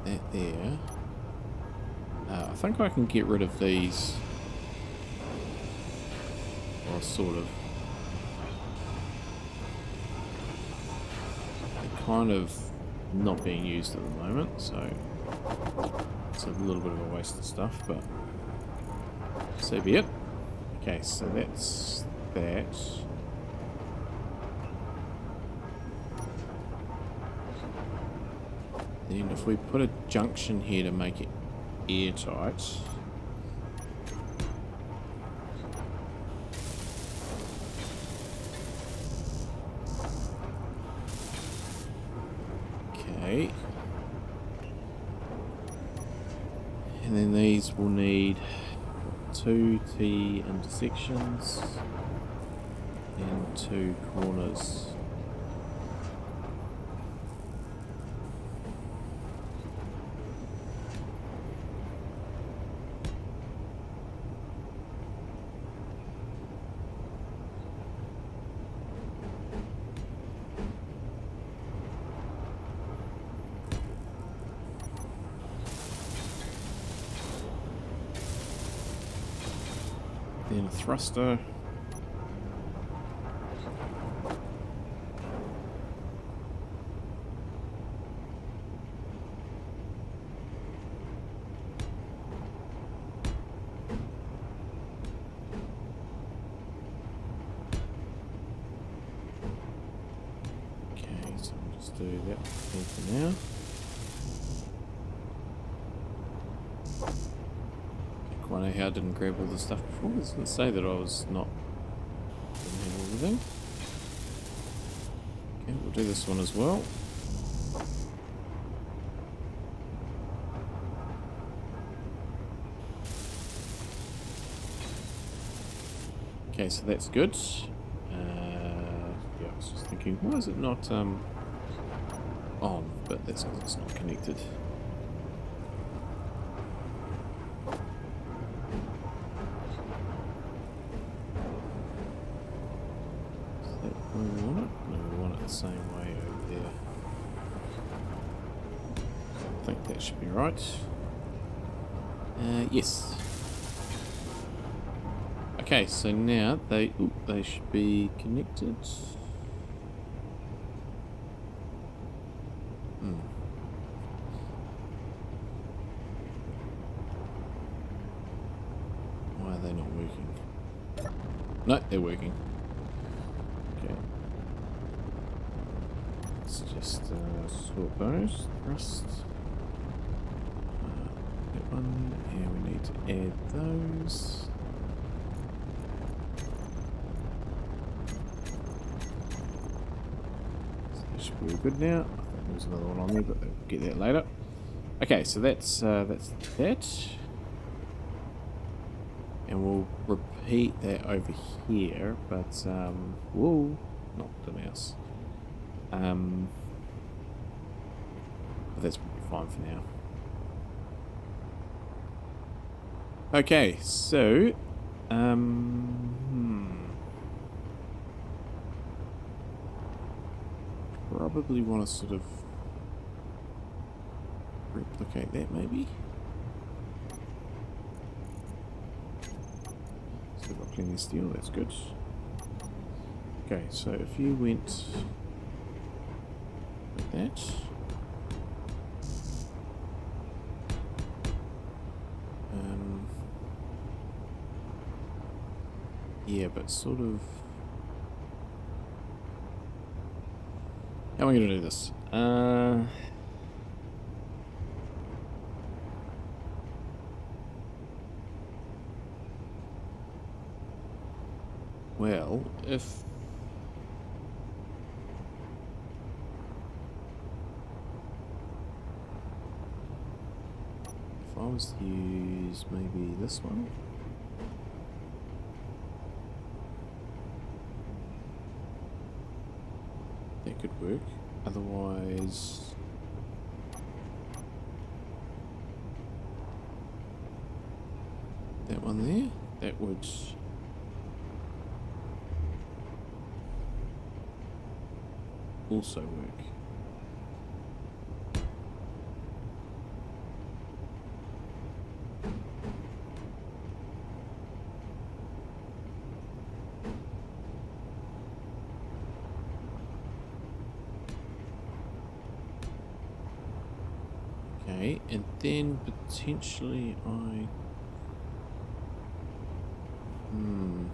that there. I think I can get rid of these... Or sort of... They're kind of not being used at the moment, so... It's a little bit of a waste of stuff, but... So be it. Okay, so that's that. Then if we put a junction here to make it airtight. Okay. And then these will need 2 T intersections and 2 corners. Then a thruster. Okay, so I'll just do that for now. I know how I didn't grab all the stuff before. It doesn't say that I was not didn't have everything. Okay, we'll do this one as well. Okay, so that's good. Yeah, I was just thinking, why is it not on? But that's because it's not connected. Is that where we want it? No, we want it the same way over there. I think that should be right. Yes. Okay, so now they should be connected. Why are they not working? No, they're working. Okay. Let's just sort those. Thrust. That one. And we need to add those. We're good now. I think there's another one on there, but we'll get that later. Okay, so that's that, and we'll repeat that over here. But whoa, not the mouse. But that's fine for now. Okay, so probably want to sort of replicate that maybe. So we've got plenty of steel, that's good. Okay, so if you went like that. Yeah, but sort of... How am I going to do this? Well, if I was to use maybe this one. That could work. Otherwise, that one there, that would also work. Okay, and then potentially I... I'm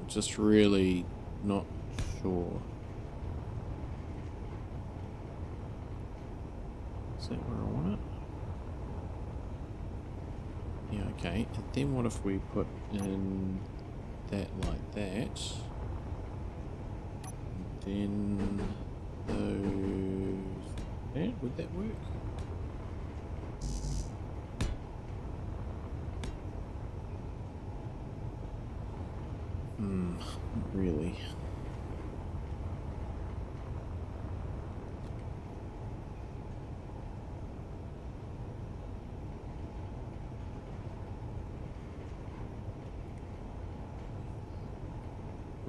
just really not sure. Is that where I want it? Yeah, okay. And then what if we put in that like that? And then those... That? Would that work? Not really.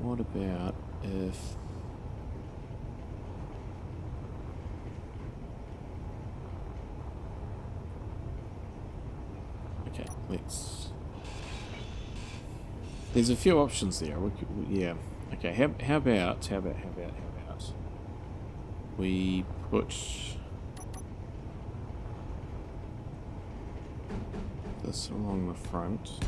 What about if... Okay, let's... There's a few options there. Yeah. Okay, how about we put this along the front.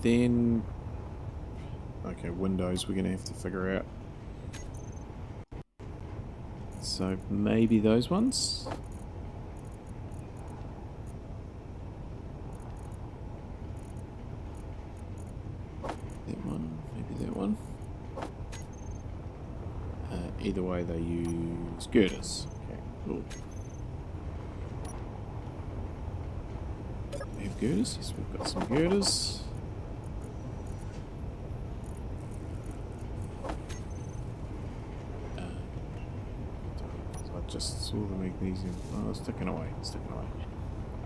Then, okay, windows we're going to have to figure out. So maybe those ones? That one, maybe that one. Either way they use girders. Okay, cool. We have girders, yes, we've got some girders. I just saw the magnesium. Oh, it's sticking away, it's sticking away.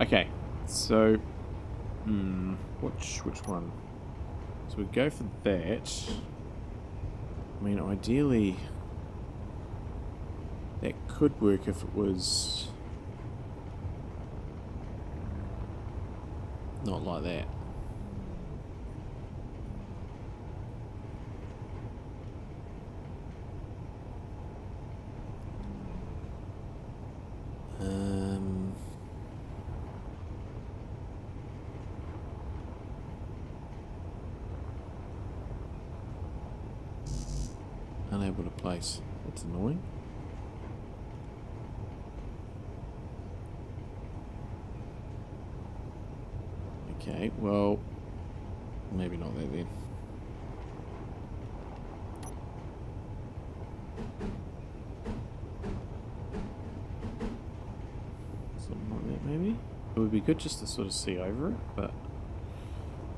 Okay, so, which one? So we go for that. I mean, ideally, that could work if it was not like that. Unable to place. That's annoying. Okay, well, maybe not that then. Something like that maybe? It would be good just to sort of see over it, but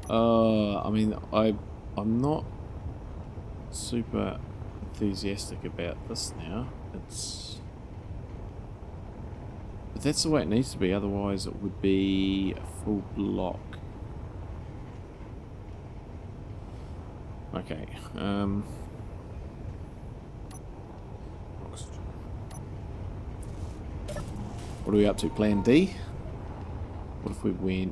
I mean, I'm not super enthusiastic about this now. But that's the way it needs to be, otherwise it would be a full block. Okay, oxygen. What are we up to? Plan D? What if we went...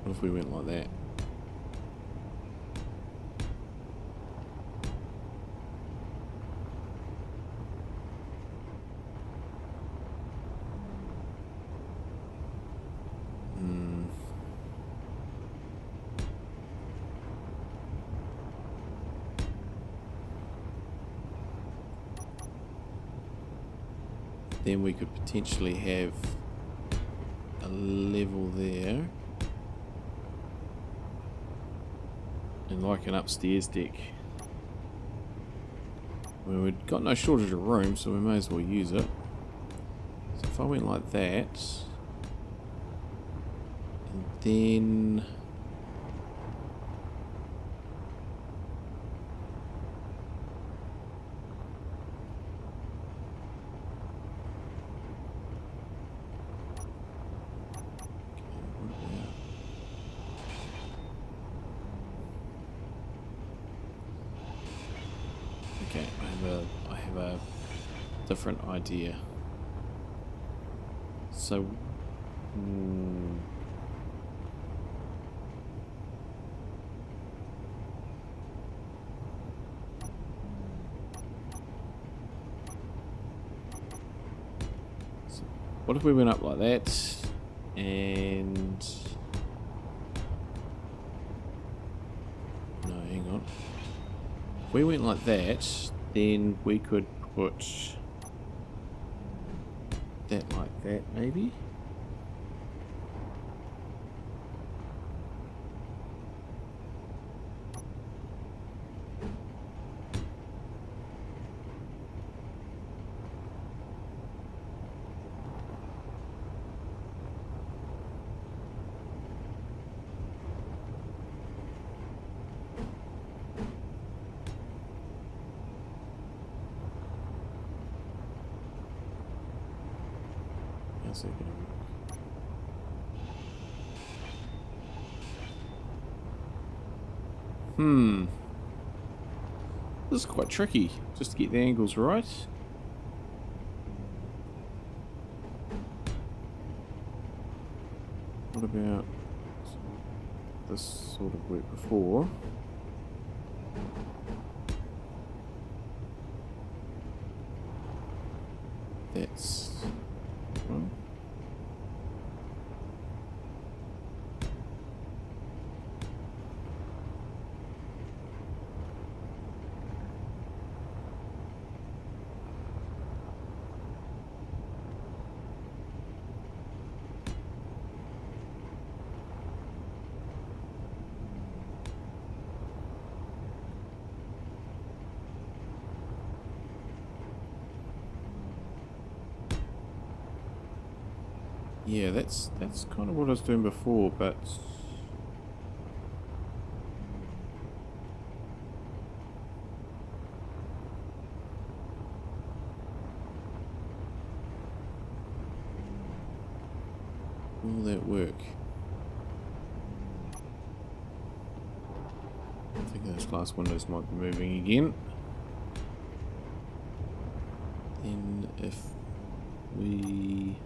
What if we went like that? Then we could potentially have a level there. And like an upstairs deck. Well, we've got no shortage of room, so we may as well use it. So if I went like that, and then... Okay, I have a different idea. So, what if we went up like that, and... No, hang on. If we went like that, then we could put that like that, maybe? How's that gonna work? This is quite tricky, just to get the angles right. What about this sort of worked before? That's... well... yeah, that's kind of what I was doing before, but... will that work? I think those glass windows might be moving again. Then if we...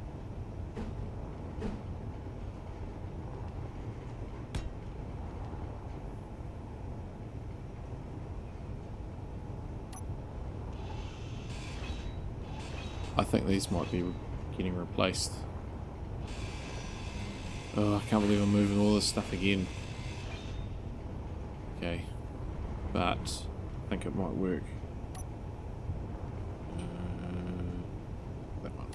I think these might be getting replaced. Oh, I can't believe I'm moving all this stuff again. Okay, but I think it might work. That one.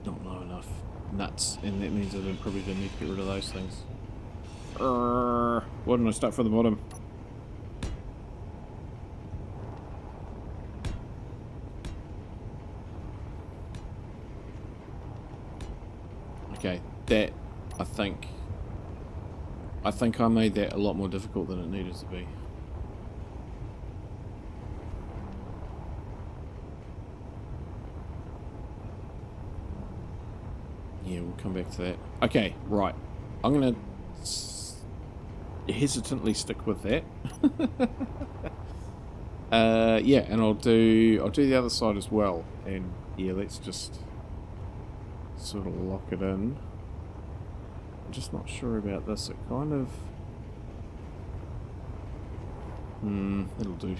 Not low enough. Nuts. And that means I probably didn't need to get rid of those things. Why didn't I start from the bottom? Okay, that I think I made that a lot more difficult than it needed to be. Yeah, we'll come back to that. Okay, right. I'm gonna hesitantly stick with that. Yeah, and I'll do the other side as well. And yeah, let's just sort of lock it in. I'm just not sure about this. It kind of... it'll do.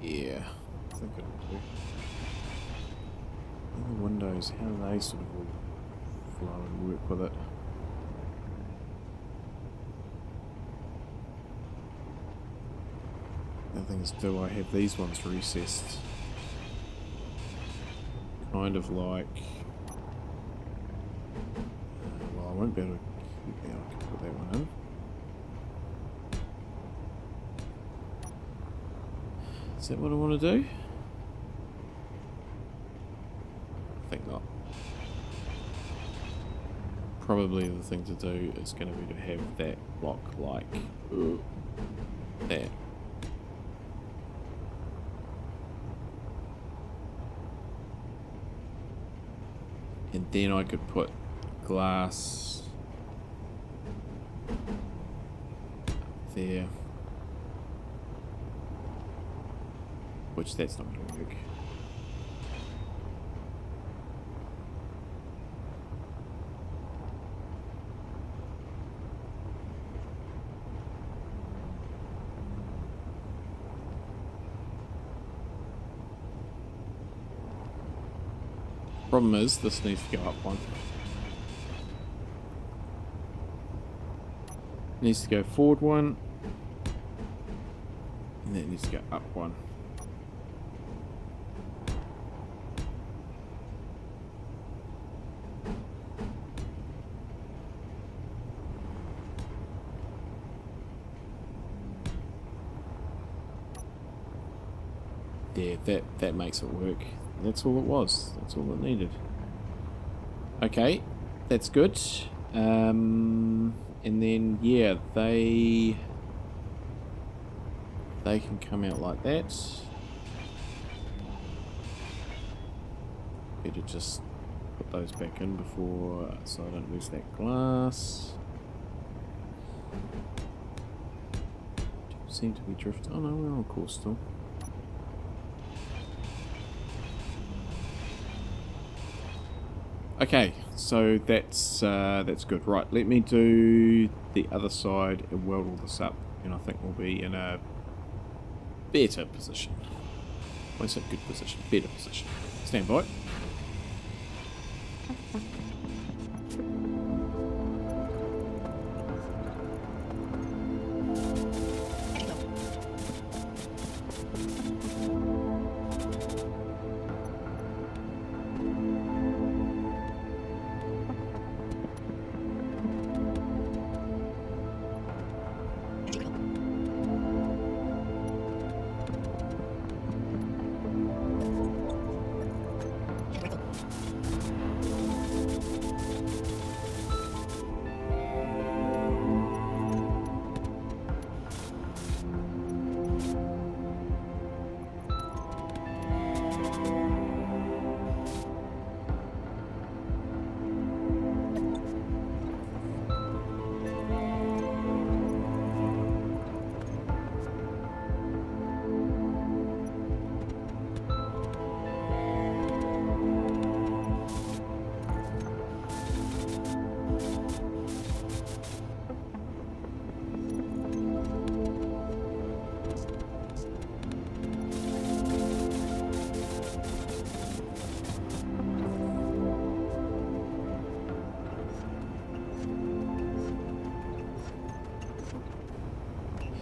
Yeah, I think it'll do. And the windows, how do they sort of all flow and work with it? The thing is, do I have these ones recessed? Kind of like... well, I won't be able to keep that. I can put that one in. Is that what I want to do? I think not. Probably the thing to do is going to be to have that block like that. And then I could put glass there, which that's not going to work. Problem is, this needs to go up one. Needs to go forward one. And that needs to go up one. Yeah, that makes it work. That's all it was. That's all it needed. Okay, that's good. And then, yeah, they can come out like that. Better just put those back in before, so I don't lose that glass. Seem to be drifting. Oh no, we're on course still. Okay, so that's good. Right, let me do the other side and weld all this up, and I think we'll be in a better position. Well, it's a good position, better position. Stand by.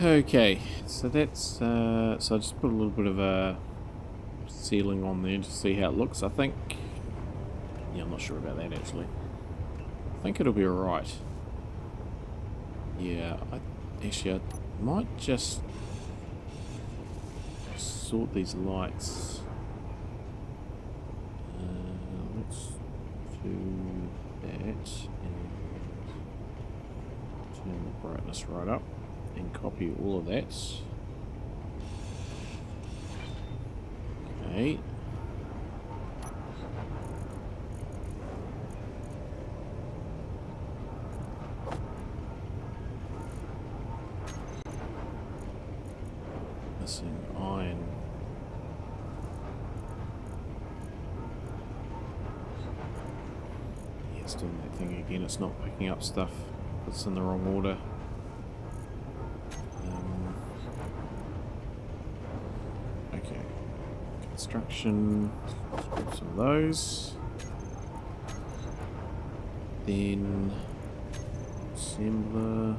Okay, so that's so I just put a little bit of a ceiling on there to see how it looks. I think, yeah, I'm not sure about that actually. I think it'll be alright. Yeah, I might just sort these lights. Let's do that and turn the brightness right up. And copy all of that. Okay. Missing iron. Yeah, it's doing that thing again. It's not picking up stuff. It's in the wrong order. Construction, grab some of those. Then assembler.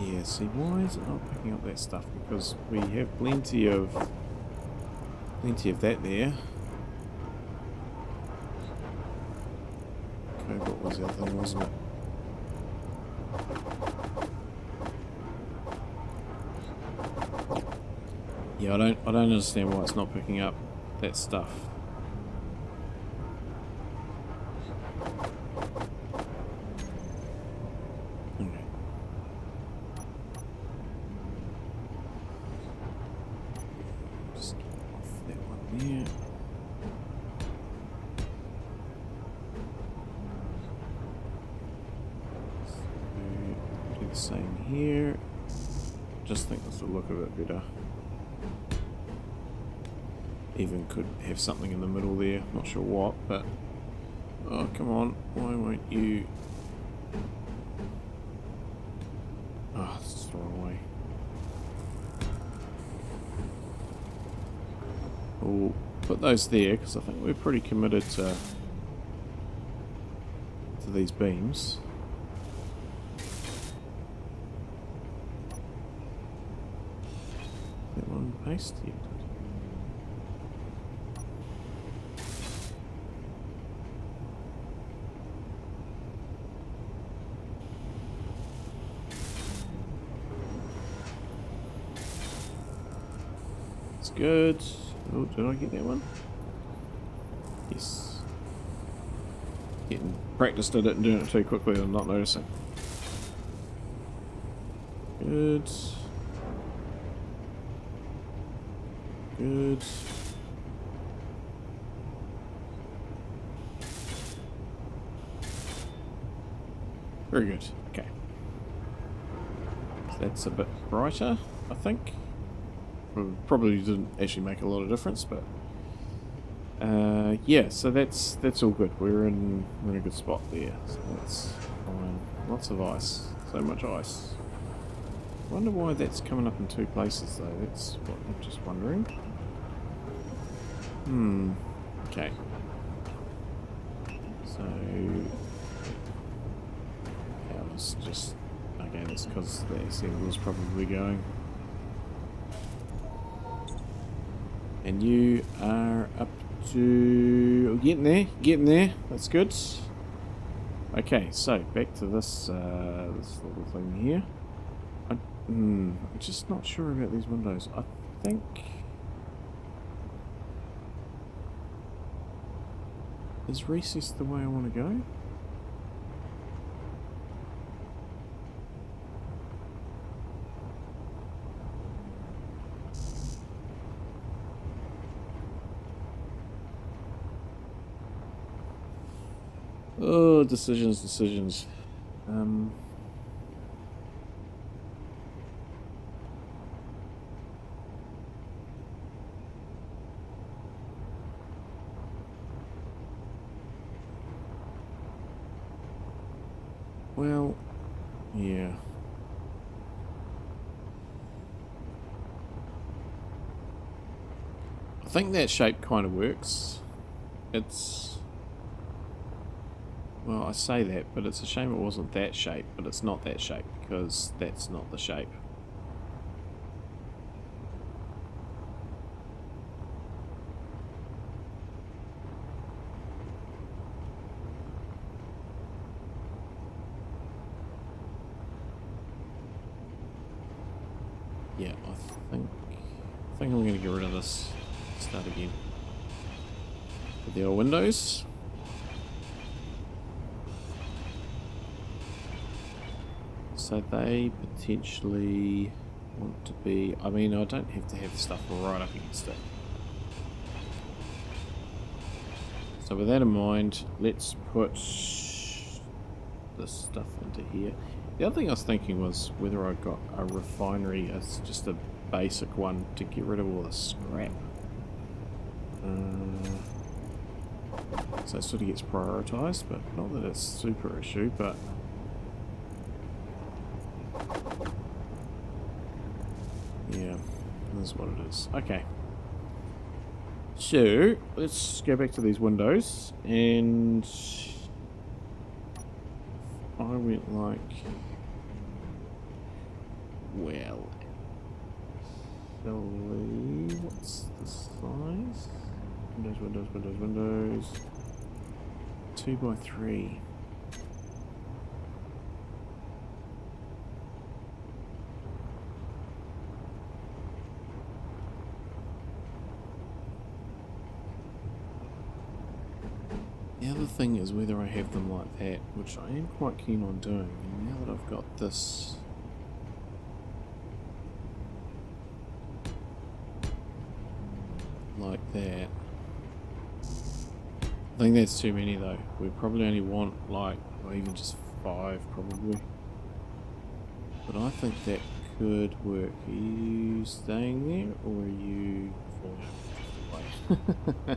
Yeah, see, why is it not picking up that stuff? Because we have plenty of that there. Okay, what was the other thing, wasn't it? Yeah, I don't understand why it's not picking up that stuff. Okay. Just off that one there. So, do the same here. Just think this will look a bit better. Even could have something in the middle there, not sure what, but oh, come on, why won't you? Oh, it's the wrong way. We'll put those there because I think we're pretty committed to these beams. That one paste here. Good. Oh, did I get that one? Yes. Getting practiced at it and doing it too quickly and not noticing. Good. Good. Very good. Okay. So that's a bit brighter, I think. Probably didn't actually make a lot of difference, but yeah. So that's all good. We're in a good spot there. So that's fine. Lots of ice. So much ice. Wonder why that's coming up in two places though. That's what I'm just wondering. Okay. So yeah, let's just okay. That's because the assembly is probably going. And you are up to getting there. That's good. Okay, so back to this this little thing here. I'm just not sure about these windows. I think is recess the way I want to go? Oh, decisions. Well, yeah. I think that shape kind of works. It's... Well, I say that, but it's a shame it wasn't that shape, but it's not that shape, because that's not the shape. Yeah, I think I'm going to get rid of this. Start again. With the old windows. So they potentially want to be... I mean, I don't have to have stuff right up against it. So with that in mind, let's put this stuff into here. The other thing I was thinking was whether I got a refinery as just a basic one to get rid of all the scrap. So it sort of gets prioritised, but not that it's super issue, but... Yeah, that's what it is. Okay. So, let's go back to these windows, and I went like... Well... Actually, what's the size? Windows. 2x3. The other thing is whether I have them like that, which I am quite keen on doing. And now that I've got this... like that. I think that's too many though. We probably only want like, or even just 5 probably. But I think that could work. Are you staying there or are you falling away?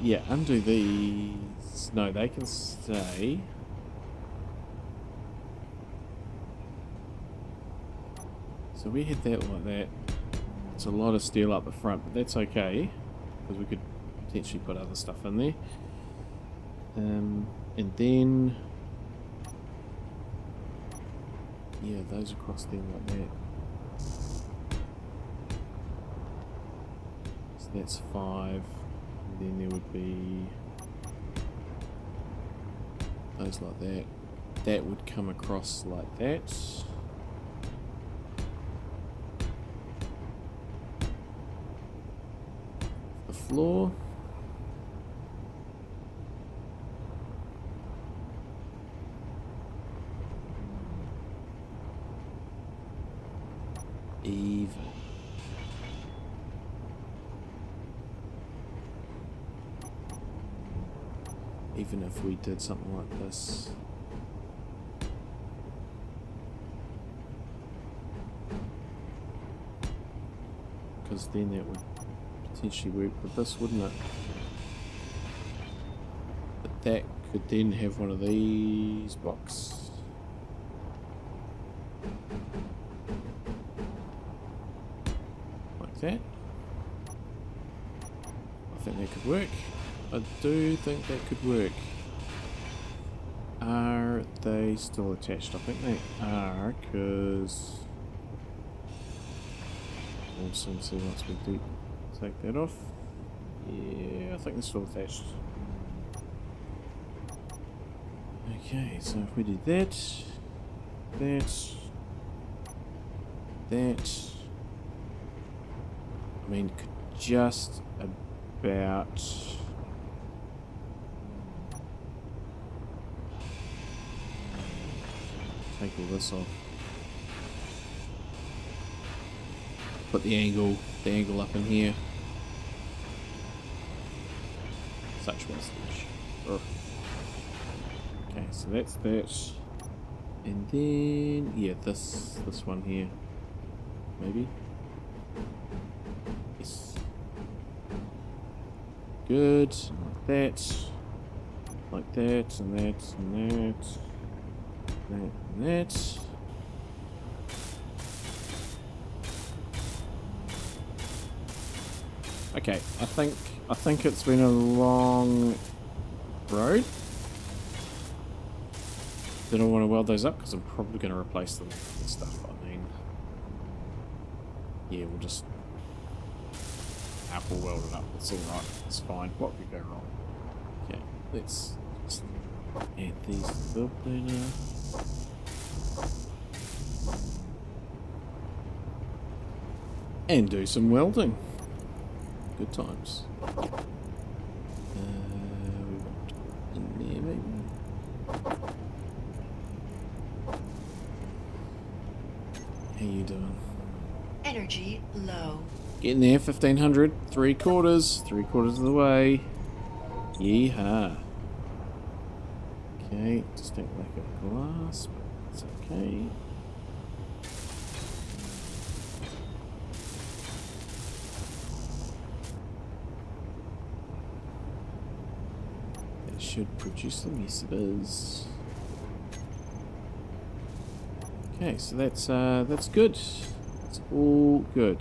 Yeah, undo these. No, they can stay. So we hit that like that. It's a lot of steel up the front, but that's okay because we could potentially put other stuff in there. And then yeah, those across there like that. So that's 5. And then there would be those like that. That would come across like that. The floor. Even. Even if we did something like this. Because then that would potentially work with this, wouldn't it? But that could then have one of these blocks. Like that. I think that could work. I do think that could work. Are they still attached? I think they are, because we'll soon see once we do take that off. Yeah, I think they're still attached. Okay, so if we do that, I mean, could just about take all this off. Put the angle up in here. Such wastage. Ugh. Okay, so that's that. And then yeah, this one here. Maybe. Yes. Good. Like that. Like that and that and that. That and that. Okay, I think it's been a long road. Then I want to weld those up because I'm probably going to replace them with stuff. I mean, yeah, we'll just Apple weld it up. It's all right. It's fine. What could go wrong? Okay, let's just add these to the build planner. And do some welding. Good times. We want in there maybe. How you doing?
Energy low.
Getting there, 1500, 3/4 of the way. Yeehaw. Okay, just don't lack of glass, but it's okay. Should produce them. Yes, it is. Okay, so that's good. It's all good.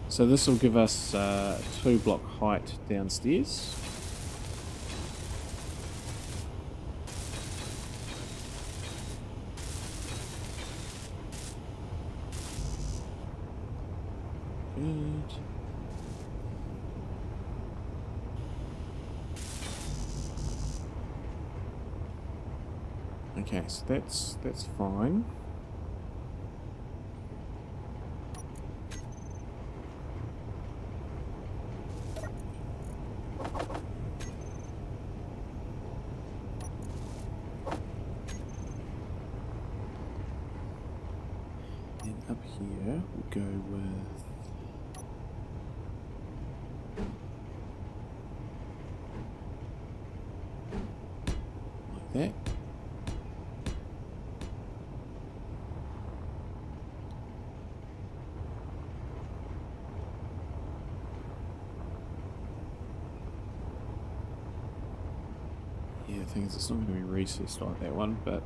So this will give us 2-block height downstairs. Good. Okay, so that's fine. Then up here we'll go with like that. Yeah, the thing is, it's not going to be recessed like that one, but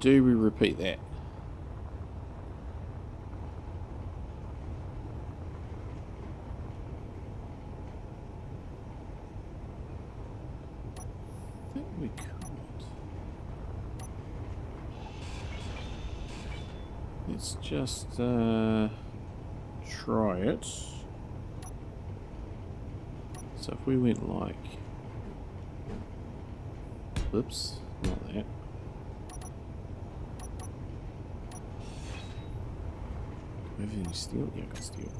do we repeat that? I think we could. Let's just try it. So if we went like, oops, not that. Maybe any steel? Yeah, I got steel.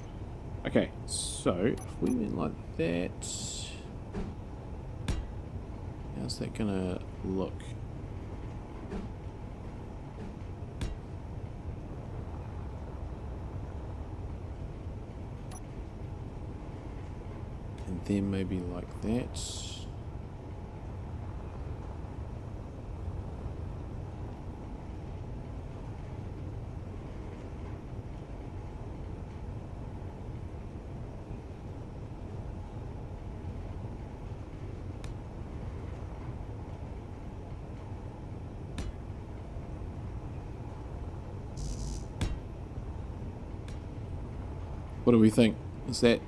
Okay, so if we went like that, how's that gonna look? then maybe like that. What do we think? Is that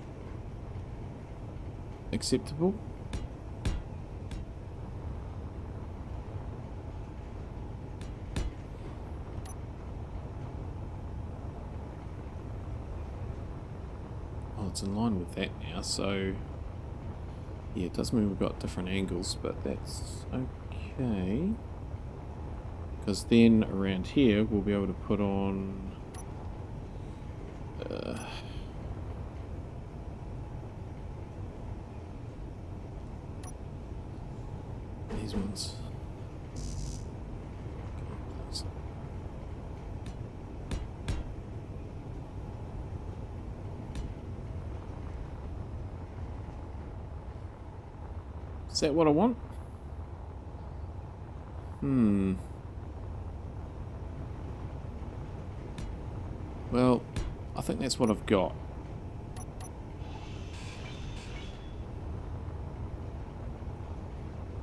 acceptable? Oh, it's in line with that now, so yeah, it does mean we've got different angles, but that's okay. Because then around here we'll be able to put on these ones. Is that what I want? Well, I think that's what I've got.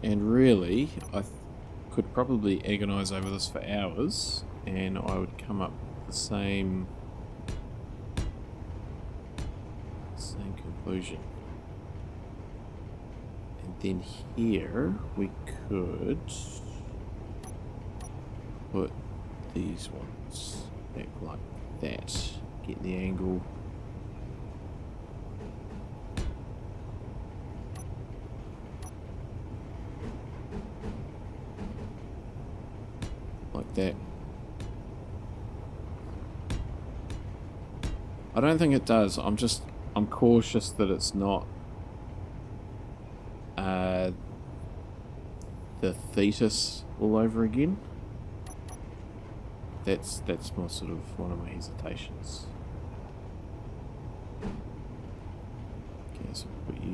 And really, I could probably agonize over this for hours, and I would come up with the same conclusion. And then here we could put these ones back like that. Get the angle. Like that. I don't think it does. I'm cautious that it's not the thetis all over again. That's my sort of one of my hesitations. Okay, so we'll put you.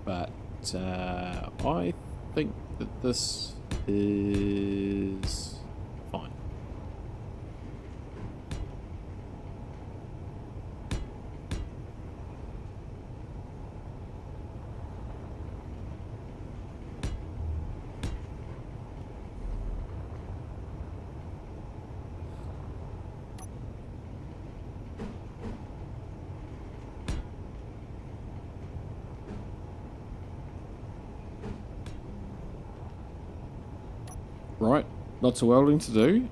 But I think that this is fine. Right, lots of welding to do.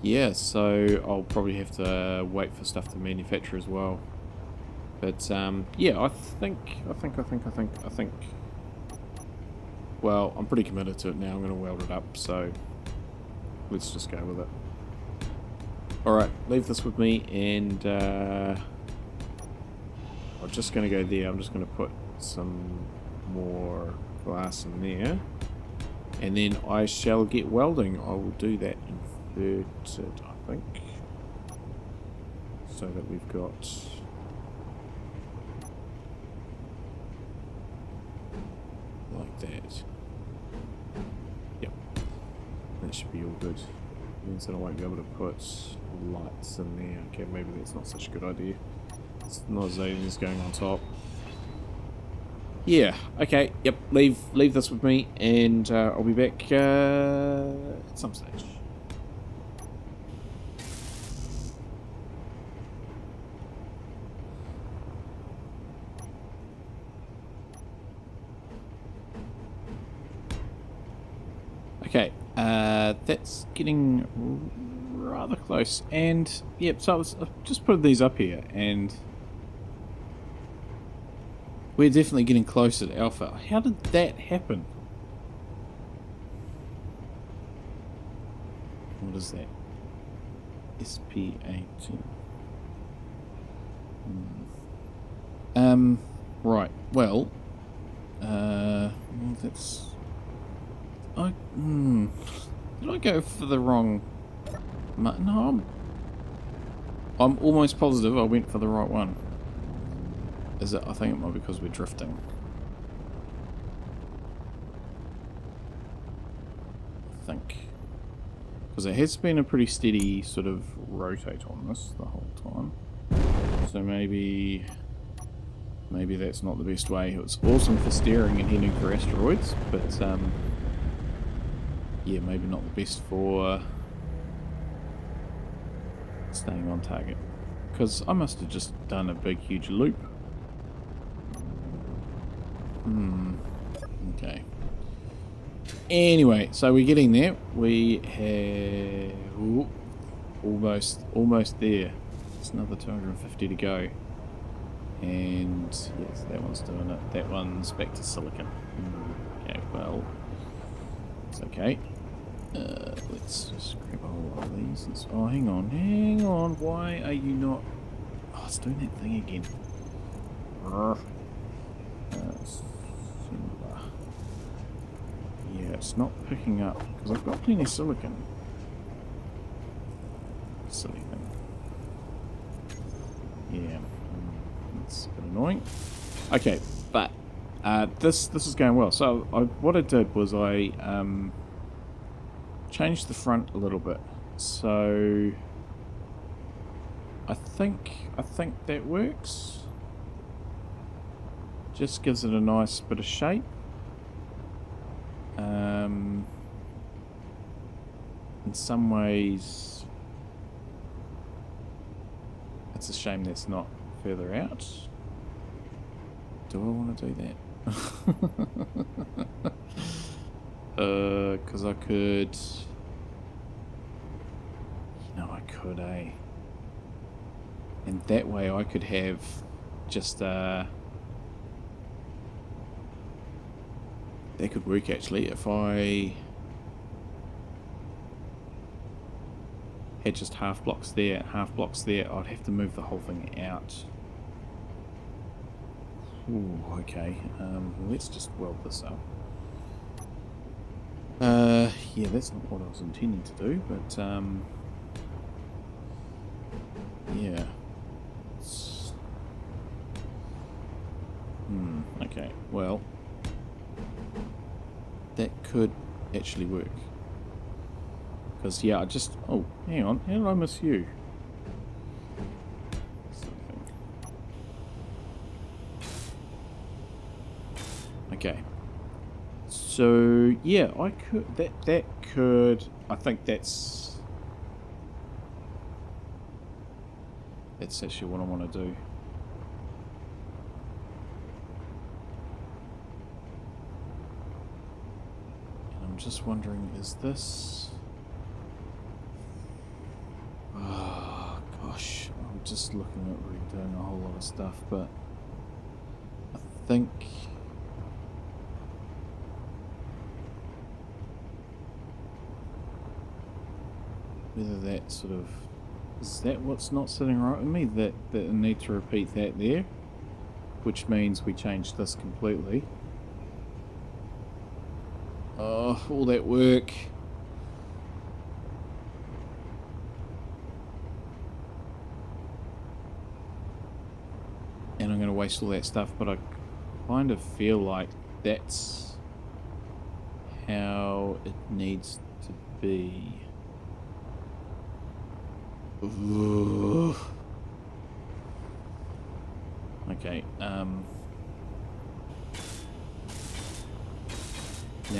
Yeah, so I'll probably have to wait for stuff to manufacture as well. But yeah, I think. Well, I'm pretty committed to it now. I'm going to weld it up, so let's just go with it. All right, leave this with me, and I'm just going to go there. I'm just going to put some more glass in there, and then I shall get welding. I will do that inverted, I think, so that we've got like that. Yep, that should be all good. Means that I won't be able to put lights in there. Okay, maybe that's not such a good idea. It's not Zayden's going on top. Yeah, okay, yep, leave this with me, and I'll be back at some stage. Okay, that's getting rather close, and yep, so I've just put these up here, and we're definitely getting closer to alpha. How did that happen? What is that? SP18. Right, well, Well, that's... Did I go for the wrong... No, I'm almost positive I went for the right one. Is it? I think it might be because we're drifting. I think. Because it has been a pretty steady sort of rotate on this the whole time. So maybe that's not the best way. It's awesome for steering and heading for asteroids, but yeah, maybe not the best for staying on target. Because I must have just done a big huge loop. Okay. Anyway, so we're getting there. We have almost there. It's another 250 to go. And yes, that one's doing it. That one's back to silicon. Okay, well, it's okay. Let's just grab a whole lot of these. Oh, hang on. Why are you not? Oh, it's doing that thing again. Similar. Yeah, it's not picking up because I've got plenty of silicon. Silly thing. Yeah, it's a bit annoying. Okay, but this is going well. So what I did was I changed the front a little bit. So I think that works. Just gives it a nice bit of shape. In some ways, it's a shame that's not further out. Do I want to do that? Because I could... I could, eh? And that way I could have just, that could work actually if I had just half blocks there, half blocks there. I'd have to move the whole thing out. Ooh, okay. Let's just weld this up. Yeah, that's not what I was intending to do, but yeah. Okay, well, that could actually work. Because, yeah, oh, hang on, how did I miss you? Okay. So, yeah, I could, that could, I think that's actually what I want to do. And I'm just wondering, is this... Oh, gosh, I'm just looking at redoing a whole lot of stuff, but I think... whether that sort of... Is that what's not sitting right with me? That I need to repeat that there? Which means we change this completely. Oh, all that work. And I'm going to waste all that stuff, but I kind of feel like that's how it needs to be. Ooh. Okay, now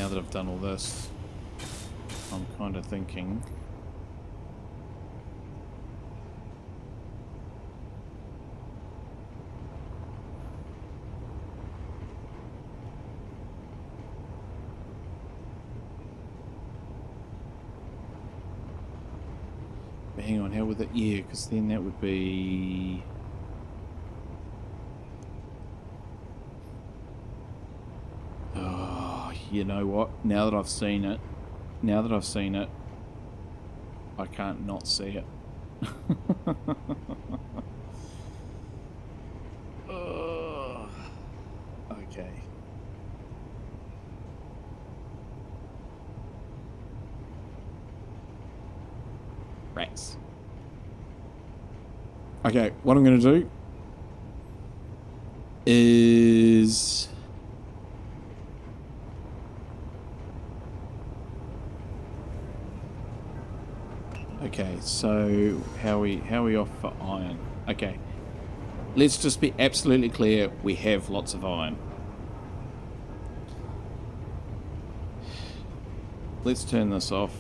that I've done all this, I'm kind of thinking but hang on, how would that... Yeah, because then that would be... Oh, you know what? Now that I've seen it, I can't not see it. Okay. Rats. Okay, what I'm going to do is... Okay, so how are we off for iron? Okay, let's just be absolutely clear, we have lots of iron. Let's turn this off.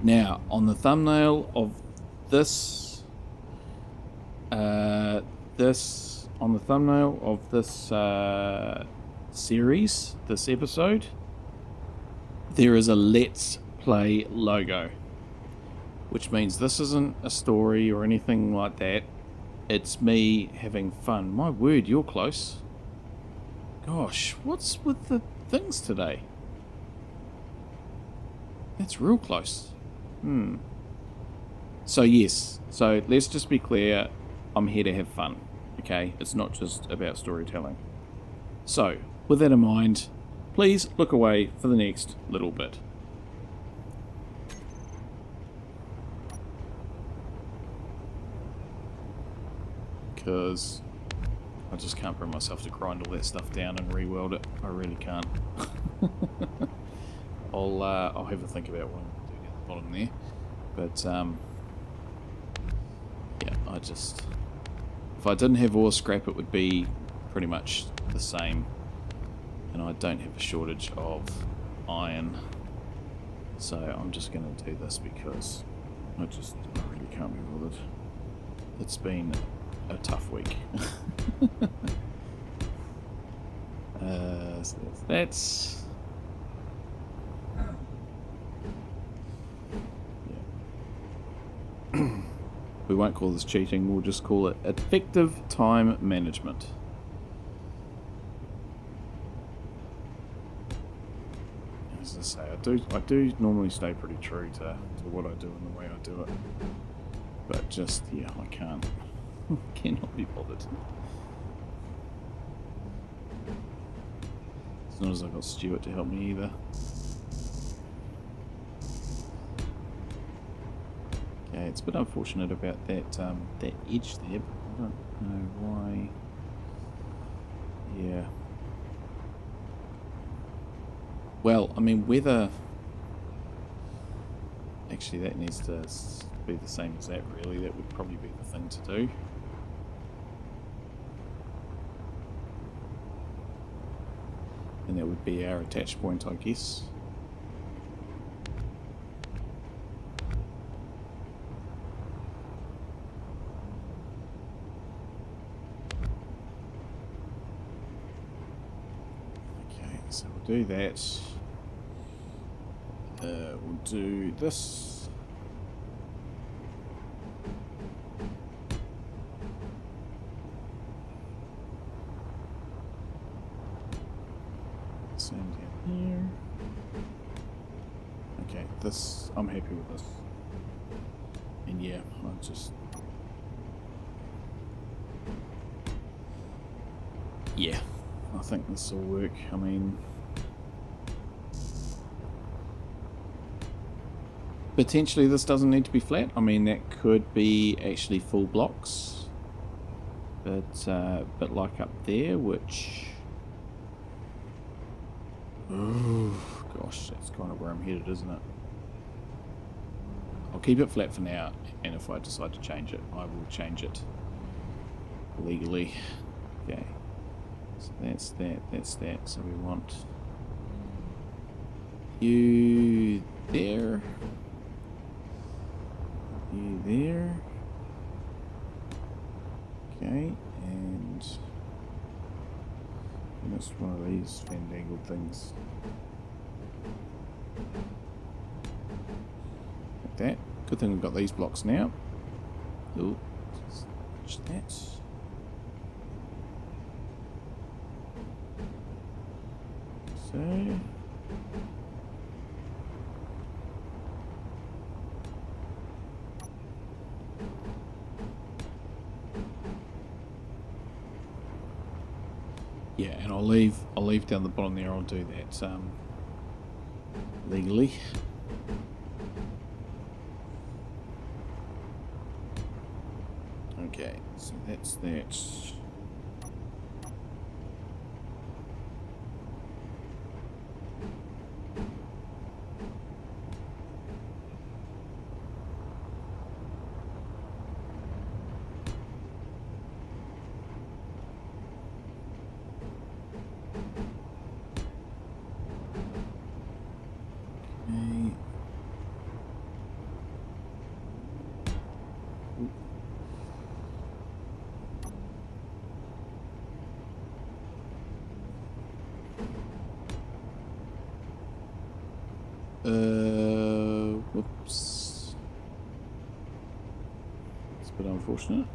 Now, on the thumbnail of this, series, this episode, there is a Let's Play logo, which means this isn't a story or anything like that. It's me having fun. My word, you're close. Gosh, what's with the things today? That's real close. So yes, so let's just be clear, I'm here to have fun, okay? It's not just about storytelling. So, with that in mind, please look away for the next little bit. Because I just can't bring myself to grind all that stuff down and re-weld it. I really can't. I'll have a think about what I'm going to do down the bottom there. But, yeah, if I didn't have ore scrap, it would be pretty much the same. And I don't have a shortage of iron. So I'm just going to do this because I really can't be bothered. It's been a tough week. So that's... We won't call this cheating, we'll just call it effective time management. As I say, I do normally stay pretty true to what I do and the way I do it. But just, yeah, I can't. Cannot be bothered. As long as I've got Stuart to help me either. Okay, it's a bit unfortunate about that that edge there, but I don't know why. Yeah. Well, I mean, whether... Actually, that needs to be the same as that, really. That would probably be the thing to do. And that would be our attach point, I guess. Okay, so we'll do that. We'll do this. Same down here. Okay, this, I'm happy with this. And yeah, I'll just... Yeah, I think this will work. I mean... Potentially this doesn't need to be flat. I mean, that could be actually full blocks. But like up there, which... Oh, gosh, that's kind of where I'm headed, isn't it? I'll keep it flat for now, and if I decide to change it, I will change it legally. Okay, so that's that. So we want you there, you there. Okay, and it's one of these fandangled things. Like that. Good thing we've got these blocks now. Ooh, just that. So. Yeah, and I'll leave down the bottom there. I'll do that legally. Okay, so that's that. Whoops. It's a bit unfortunate.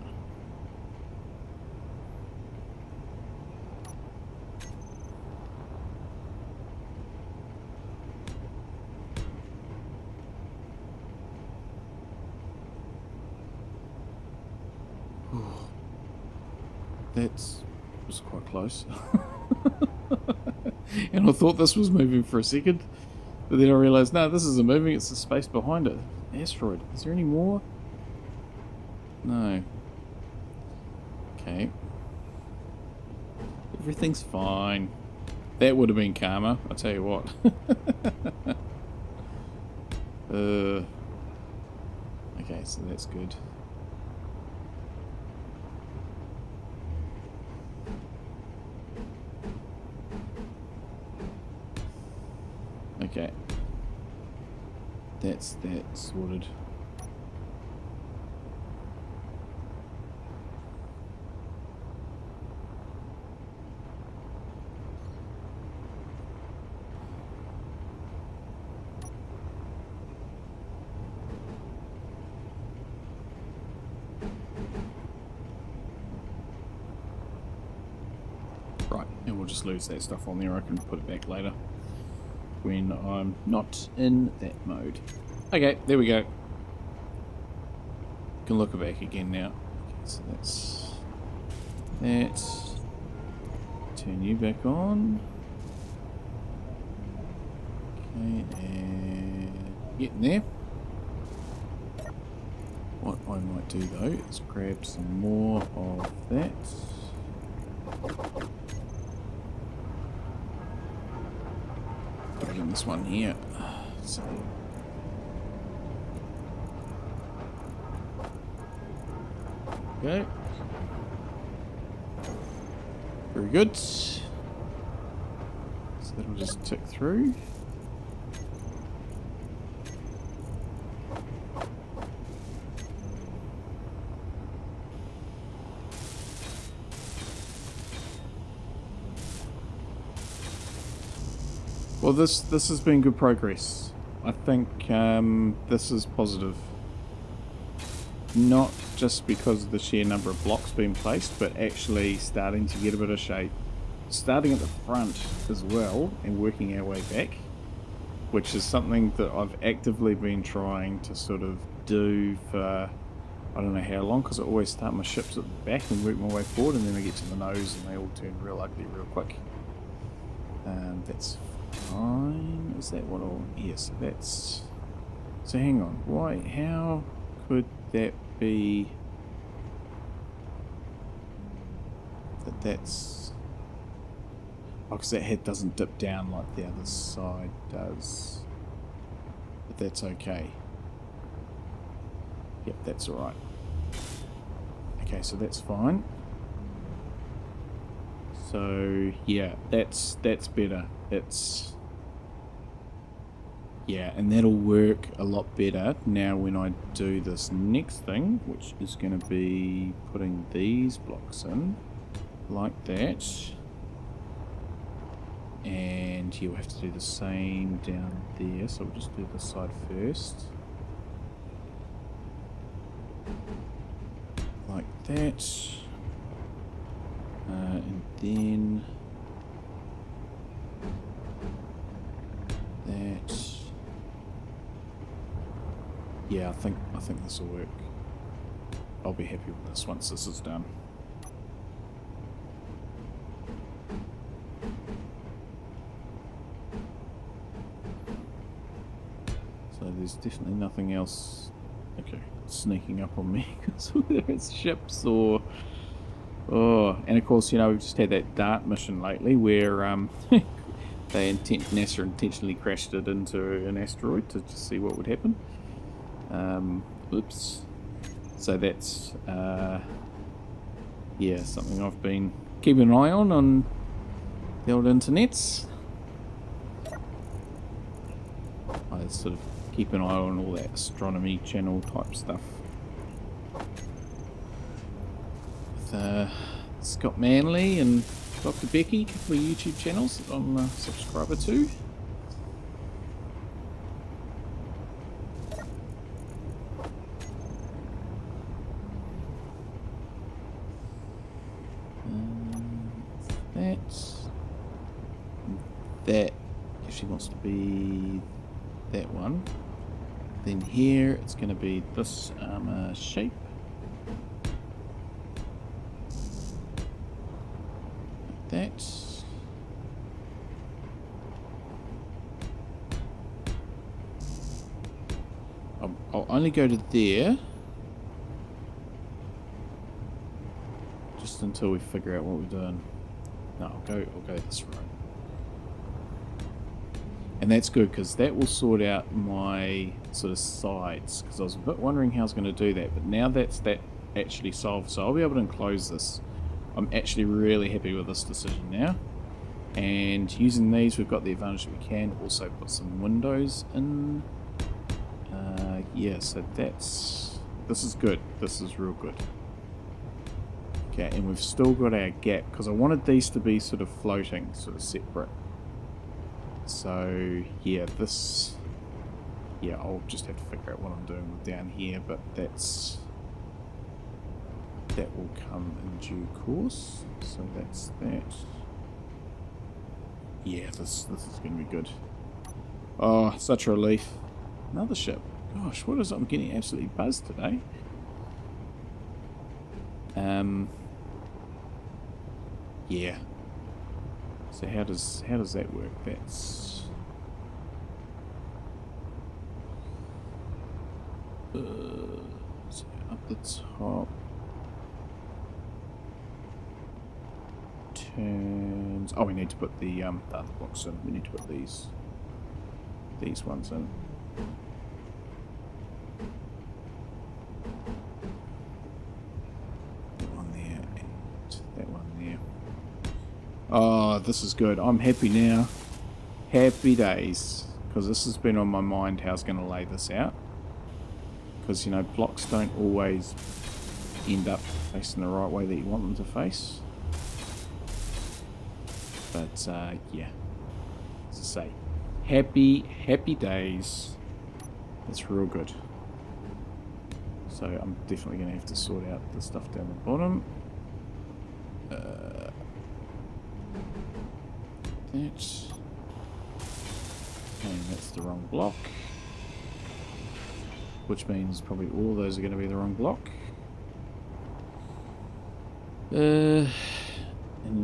That was quite close. And I thought this was moving for a second. But then I realised, no, this isn't moving, it's the space behind it. Asteroid. Is there any more? No. Okay. Everything's fine. That would have been karma, I'll tell you what. Okay, so that's good. Okay. That's that sorted. Right, and we'll just lose that stuff on there. I can put it back later when I'm not in that mode. Okay, there we go. Can look it back again now. Okay, so that's that. Turn you back on. Okay, and getting there. What I might do though is grab some more of that. Put it in this one here. So okay. Very good. So that'll just tick through. Well, this has been good progress. I think this is positive. Not just because of the sheer number of blocks being placed, but actually starting to get a bit of shape. Starting at the front as well and working our way back, which is something that I've actively been trying to sort of do for I don't know how long, because I always start my ships at the back and work my way forward, and then I get to the nose and they all turn real ugly real quick. That's fine. Is that what all? Yes, that's... So hang on. Why? How could that be... That's... Oh, because that head doesn't dip down like the other side does. But that's okay. Yep, that's alright. Okay, so that's fine. So yeah, that's better. It's... Yeah, and that'll work a lot better now when I do this next thing, which is going to be putting these blocks in like that. And you'll have to do the same down there, so we'll just do this side first. Like that. And then that. Yeah, I think this will work. I'll be happy with this once this is done. So there's definitely nothing else Okay, sneaking up on me because whether it's ships or... Oh, and of course, you know, we've just had that DART mission lately where NASA intentionally crashed it into an asteroid to just see what would happen. Oops. So that's, yeah, something I've been keeping an eye on the old internets. I sort of keep an eye on all that astronomy channel type stuff. With Scott Manley and Dr. Becky, a couple of YouTube channels that I'm a subscriber to. That actually wants to be that one. Then here it's going to be this shape. Like that. I'll only go to there. Just until we figure out what we're doing. No, I'll go this road. And that's good because that will sort out my sort of sides, because I was a bit wondering how I was going to do that, but now that's that actually solved, so I'll be able to enclose this. I'm actually really happy with this decision now. And using these, we've got the advantage that we can also put some windows in. Yeah, so this is good. This is real good. Okay, and we've still got our gap because I wanted these to be sort of floating, sort of separate. So yeah, this, yeah, I'll just have to figure out what I'm doing with down here, but that will come in due course. So that's that. Yeah, this is going to be good. Oh, such a relief. Another ship. Gosh, what is it? I'm getting absolutely buzzed today. Yeah. So how does that work? That's so up the top turns. Oh, we need to put the other blocks in. We need to put these ones in. That one there and that one there. Oh, this is good. I'm happy now. Happy days. Because this has been on my mind how I was going to lay this out. Because, you know, blocks don't always end up facing the right way that you want them to face. But, yeah. As I say, happy days. That's real good. So I'm definitely going to have to sort out the stuff down the bottom. And that's the wrong block, which means probably all of those are going to be the wrong block. In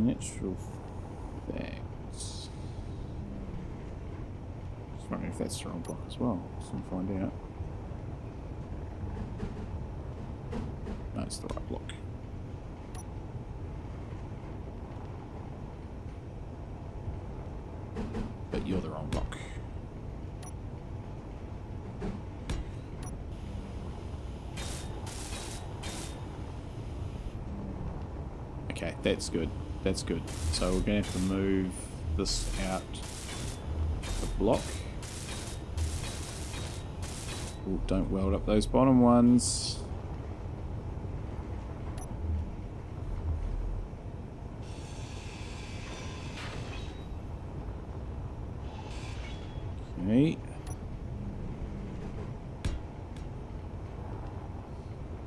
actual fact, just wondering if that's the wrong block as well. Just want to find out. No, it's the right block. But you're the wrong block. Okay, that's good. That's good. So we're going to have to move this out the block. Ooh, don't weld up those bottom ones. Okay.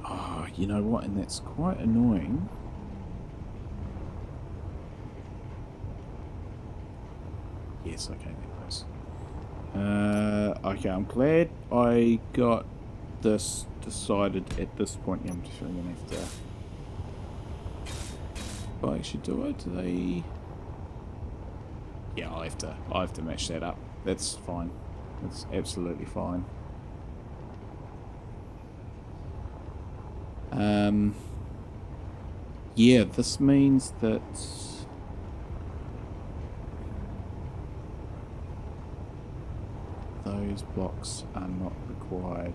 Oh, you know what? And that's quite annoying. Yes, okay, that goes. Okay, I'm glad I got this decided at this point. Yeah, I'm just really gonna have to. If I actually do it, do they? Yeah, I have to match that up. That's fine. That's absolutely fine. Yeah, this means that those blocks are not required.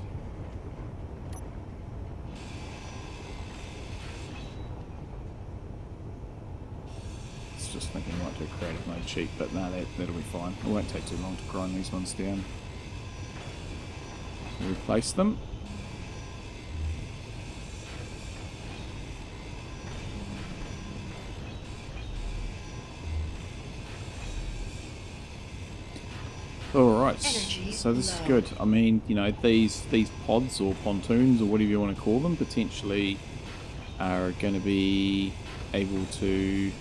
It's just thinking I might do creative mode cheap, but no, that'll be fine. It won't take too long to grind these ones down. Replace them. Alright, so this is good. I mean, you know, these pods or pontoons or whatever you want to call them potentially are going to be able to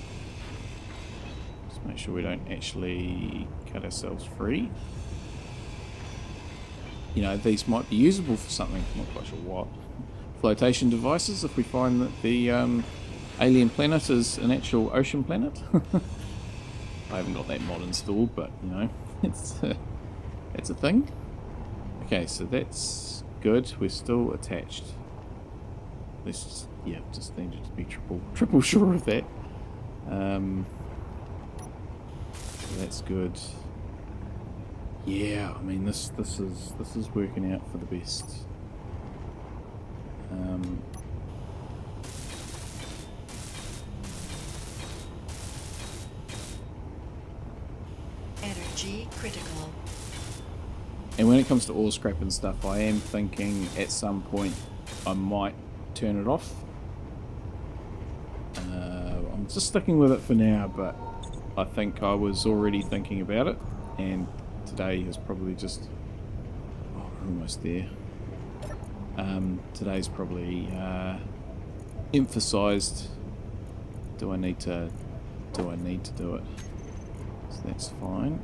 just make sure we don't actually cut ourselves free. You know, these might be usable for something, I'm not quite sure what. Flotation devices, if we find that the alien planet is an actual ocean planet. I haven't got that mod installed, but, you know, it's a thing. Okay, so that's good. We're still attached. Let's just, yeah, just needed to be triple sure of that. So that's good. Yeah, I mean this is working out for the best.
Energy critical.
And when it comes to ore scrap and stuff, I am thinking at some point I might turn it off. I'm just sticking with it for now, but I think I was already thinking about it, and today is probably just... oh, we're almost there. Today's probably emphasised, do I need to do it? So that's fine.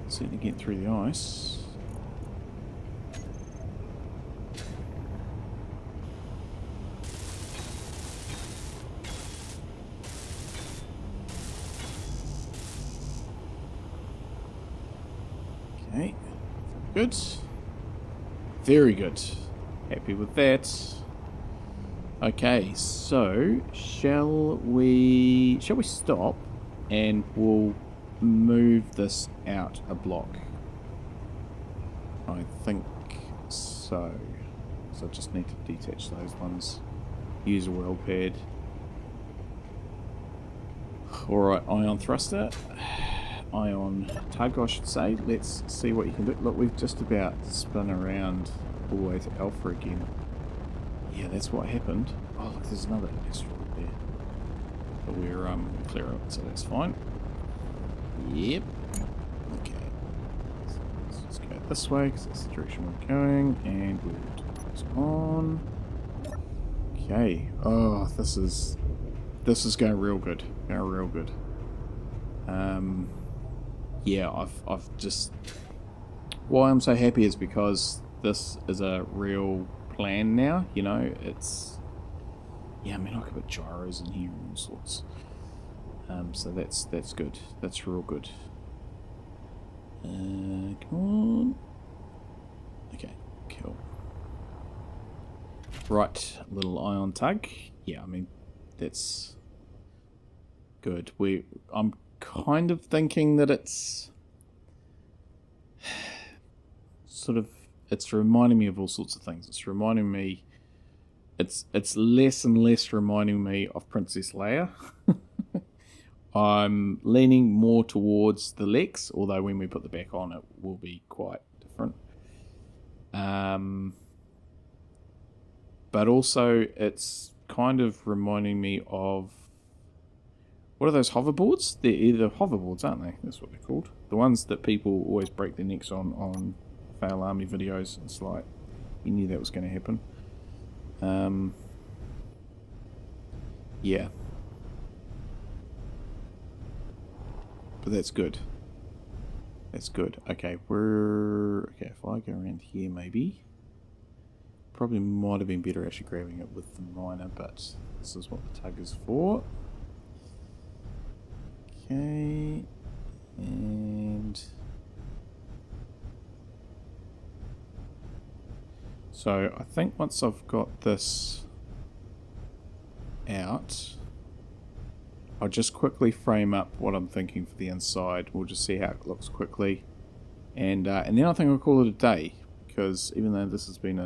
Certainly get through the ice. Okay, good. Very good. Happy with that. Okay, so shall we stop and we'll move this out a block? I think so. So I just need to detach those ones. Use a weld pad. Alright, ion thruster. Ion tug, I should say. Let's see what you can do. Look, we've just about spun around all the way to Alpha again. Yeah, that's what happened. Oh, look, there's another asteroid there. But we're clear of it, so that's fine. Yep. Okay. So let's just go this way, because that's the direction we're going, and we'll turn this on. Okay. Oh, this is going real good. Going real good. Yeah, I've just... why I'm so happy is because this is a real plan now, you know, it's... yeah, I mean, I could put gyros in here and all sorts. So that's good. That's real good. Come on. Okay, cool. Right, a little ion tug. Yeah, I mean, that's good. I'm kind of thinking that it's sort of, it's reminding me of all sorts of things. It's reminding me, it's less and less reminding me of Princess Leia. I'm leaning more towards the Lex, although when we put the back on, it will be quite different. But also, it's kind of reminding me of... what are those hoverboards? They're either hoverboards, aren't they? That's what they're called. The ones that people always break their necks on fail army videos. It's like, you knew that was going to happen. Yeah. But that's good. That's good. Okay, okay, if I go around here maybe. Probably might have been better actually grabbing it with the miner, but this is what the tug is for. Okay. And so I think once I've got this out, I'll just quickly frame up what I'm thinking for the inside. We'll just see how it looks quickly. And then I think I'll call it a day, because even though this has been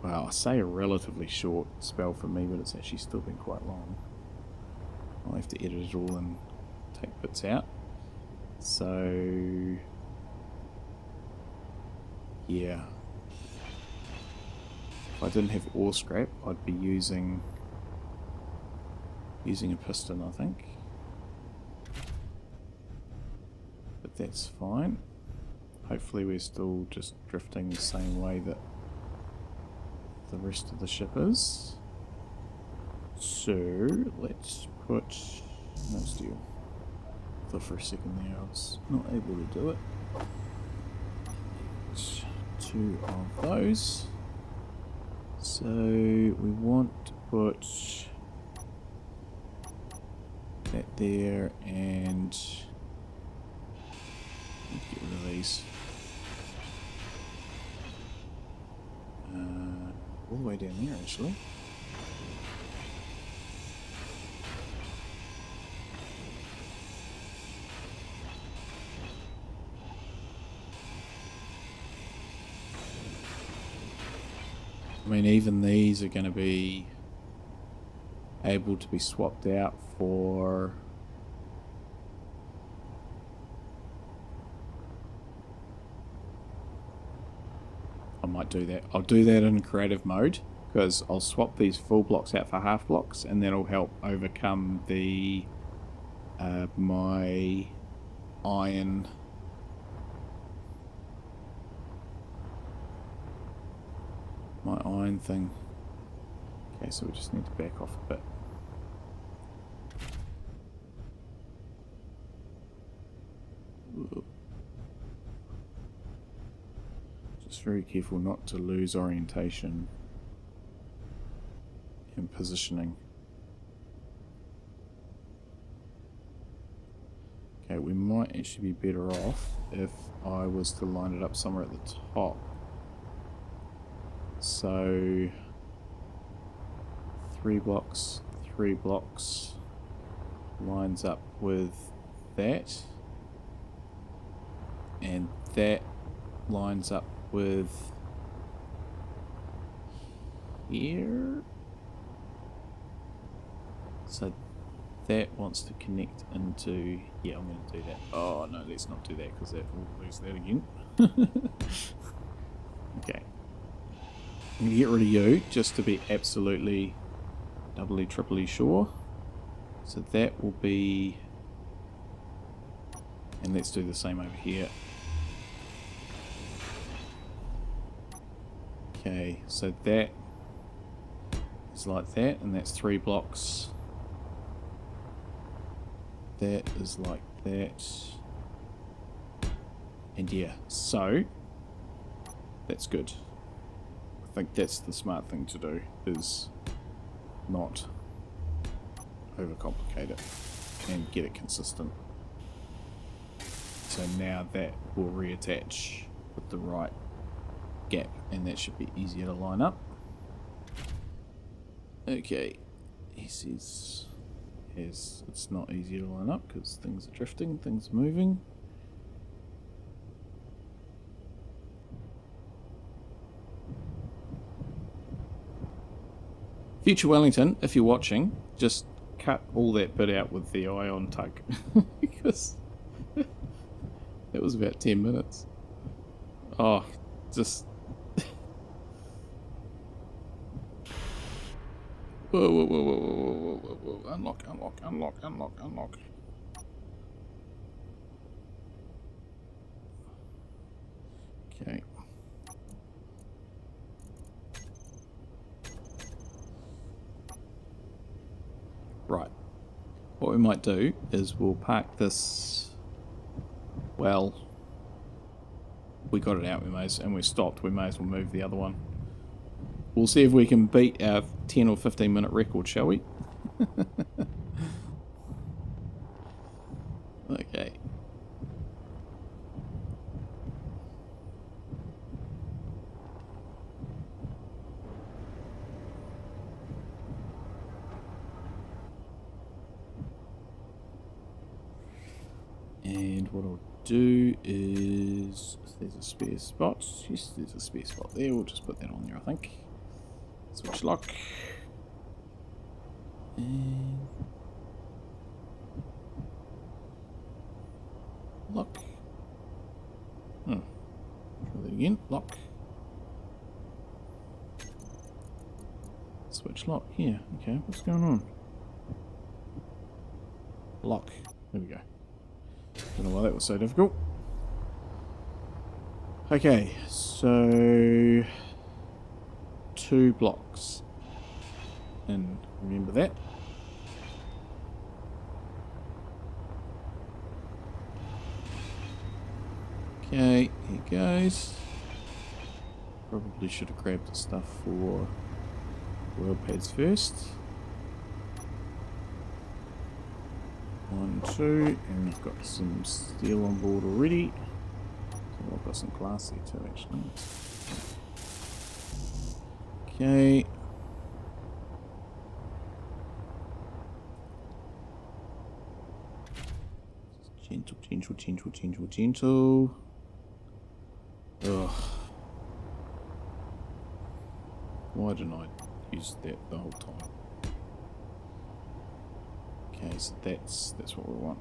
well, I say a relatively short spell for me, but it's actually still been quite long. I'll have to edit it all and take bits out. So, yeah. If I didn't have ore scrap, I'd be using a piston, I think. But that's fine. Hopefully we're still just drifting the same way that the rest of the ship is. So let's put no steel. I thought for a second there I was not able to do it. 2 of those. So we want to put that there and get rid of these. All the way down there actually. I mean, even these are going to be able to be swapped out for I might do that. I'll do that in creative mode, because I'll swap these full blocks out for half blocks, and that'll help overcome the my iron thing. Okay, so we just need to back off a bit. Ooh. Just very careful not to lose orientation and positioning. Okay, we might actually be better off if I was to line it up somewhere at the top. So 3 blocks, 3 blocks lines up with that, and that lines up with here. So that wants to connect into, yeah, I'm going to do that. Oh no, let's not do that, because that will lose that again. Okay, I'm going to get rid of you just to be absolutely doubly triply sure. So that will be, and let's do the same over here. Okay, so that is like that, and that's 3 blocks. That is like that. And yeah, so that's good. I think that's the smart thing to do, is not overcomplicate it and get it consistent. So now that will reattach with the right gap, and that should be easier to line up. Okay, he says it's not easy to line up because things are drifting, things are moving. Future Wellington, if you're watching, just cut all that bit out with the ion tug because that was about 10 minutes. Oh, just whoa, whoa, whoa, whoa, whoa, whoa, whoa, whoa. Unlock, unlock, unlock, unlock, unlock. Okay. Right. What we might do is we'll park this. Well, we got it out, and we stopped. We may as well move the other one. We'll see if we can beat our 10 or 15 minute record, shall we? Okay. what I'll do is, if there's a spare spot, yes, there's a spare spot there, we'll just put that on there, I think. Switch lock. And lock. Oh, try that again. Lock. Switch lock. Yeah, okay, what's going on? Lock. There we go. Don't know why that was so difficult. Okay, so 2 blocks. And remember that. Okay, here goes. Probably should have grabbed the stuff for weld pads first. 1, 2, and we've got some steel on board already. So I've got some glass there too, actually. Okay. Gentle, gentle, gentle, gentle, gentle. Ugh. Why didn't I use that the whole time? Okay, so that's what we want.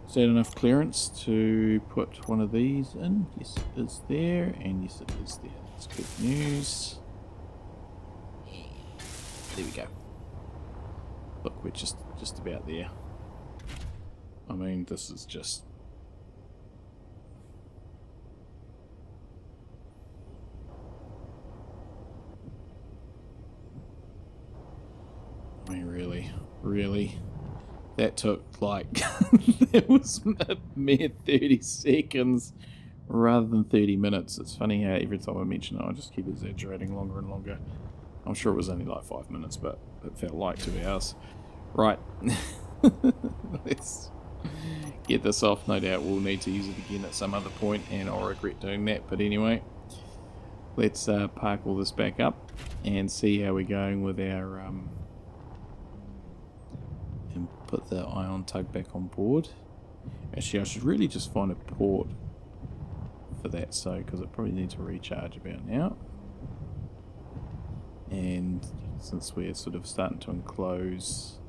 Is that enough clearance to put one of these in? Yes, it is there, and yes, it is there. That's good news. There we go. Look, we're just about there. I mean, this is just... I mean, really, that took like, that was a mere 30 seconds rather than 30 minutes. It's funny how every time I mention it, I just keep exaggerating longer and longer. I'm sure it was only like 5 minutes, but it felt like 2 hours. Right, let's get this off. No doubt we'll need to use it again at some other point, and I'll regret doing that. But anyway, let's park all this back up and see how we're going with our... and put the ion tug back on board. Actually, I should really just find a port for that, so because it probably needs to recharge about now. And since we're sort of starting to enclose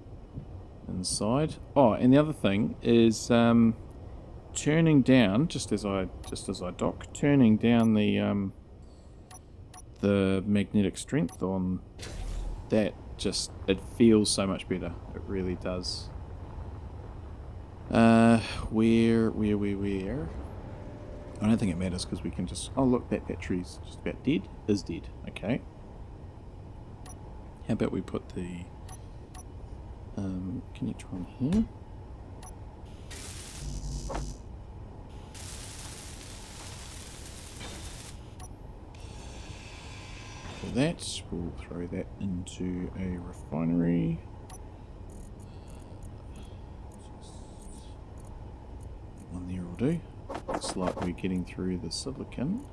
inside. Oh, and the other thing is turning down just as I dock, turning down the magnetic strength on that. Just, it feels so much better. It really does. Where? I don't think it matters because we can just... Oh, look, that battery's just about dead. Is dead. Okay. How about we put the... connector on here? For that, we'll throw that into a refinery. One there will do. Looks like we're getting through the silicon.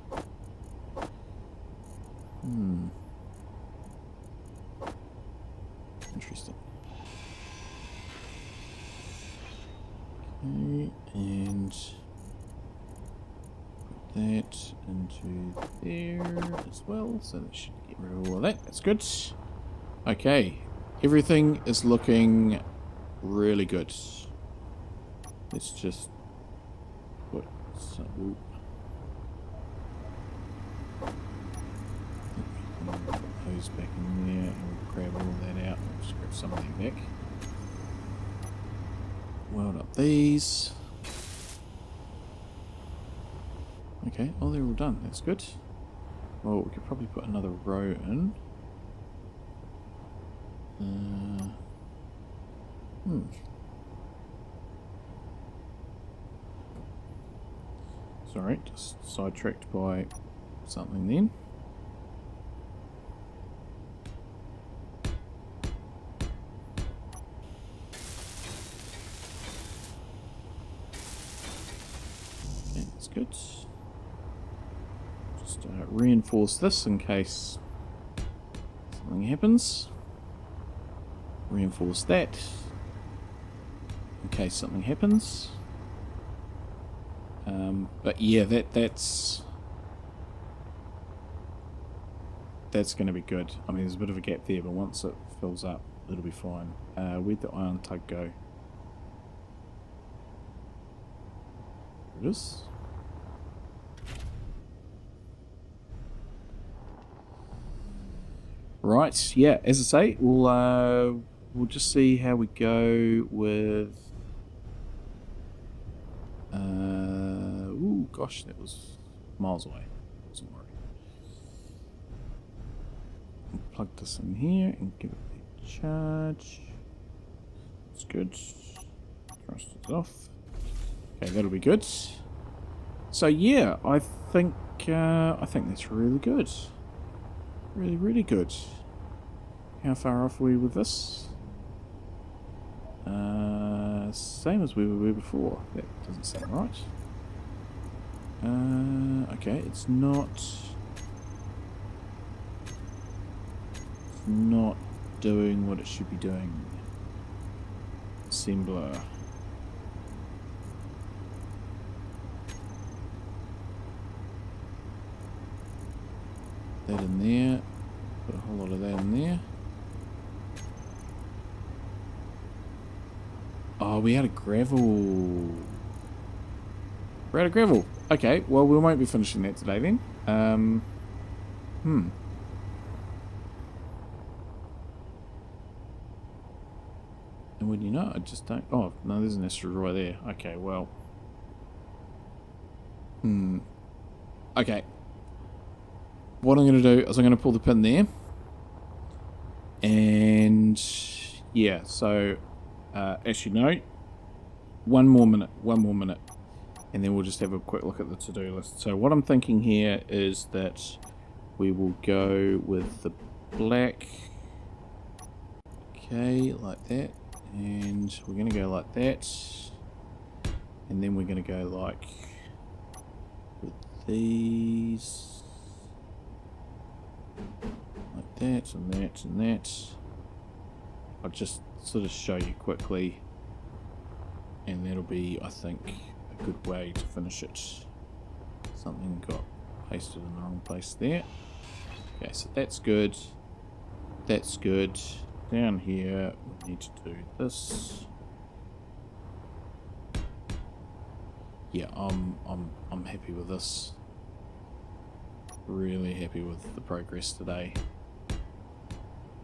Interesting. Okay, and put that into there as well, so that should get rid of all of that. That's good. Okay, everything is looking really good. Let's just put some... Put those back in there, and we'll grab all that out. We'll just grab some of them back. Weld up these. Okay, oh, they're all done. That's good. Well, we could probably put another row in. Sorry, just sidetracked by something then. Okay, that's good. Just reinforce this in case something happens. Reinforce that in case something happens. But yeah, that's going to be good. I mean, there's a bit of a gap there, but once it fills up, it'll be fine. Where'd the ion tug go? There it is. Right, yeah, as I say, we'll just see how we go with... ooh, gosh, that was miles away. Wasn't worried. We'll plug this in here and give it a charge. That's good. Thrust it off. Okay, that'll be good. So yeah, I think that's really good. Really, really good. How far off are we with this? Same as we were before. That doesn't sound right. Okay, it's not doing what it should be doing. Assembler. That in there. Put a whole lot of that in there. Oh, we had a gravel. We're out of gravel. Okay, well, we won't be finishing that today then. And when you know, I just don't... Oh, no, there's an extra right there. Okay, well... Okay. What I'm going to do is I'm going to pull the pin there. And... yeah, so... as you know... One more minute. And then we'll just have a quick look at the to-do list. So what I'm thinking here is that we will go with the black. Okay, like that. And we're going to go like that. And then we're going to go like with these. Like that and that and that. I'll just sort of show you quickly. And that'll be, I think, a good way to finish it. Something got pasted in the wrong place there. Okay, so that's good. That's good. Down here, we need to do this. Yeah, I'm happy with this. Really happy with the progress today.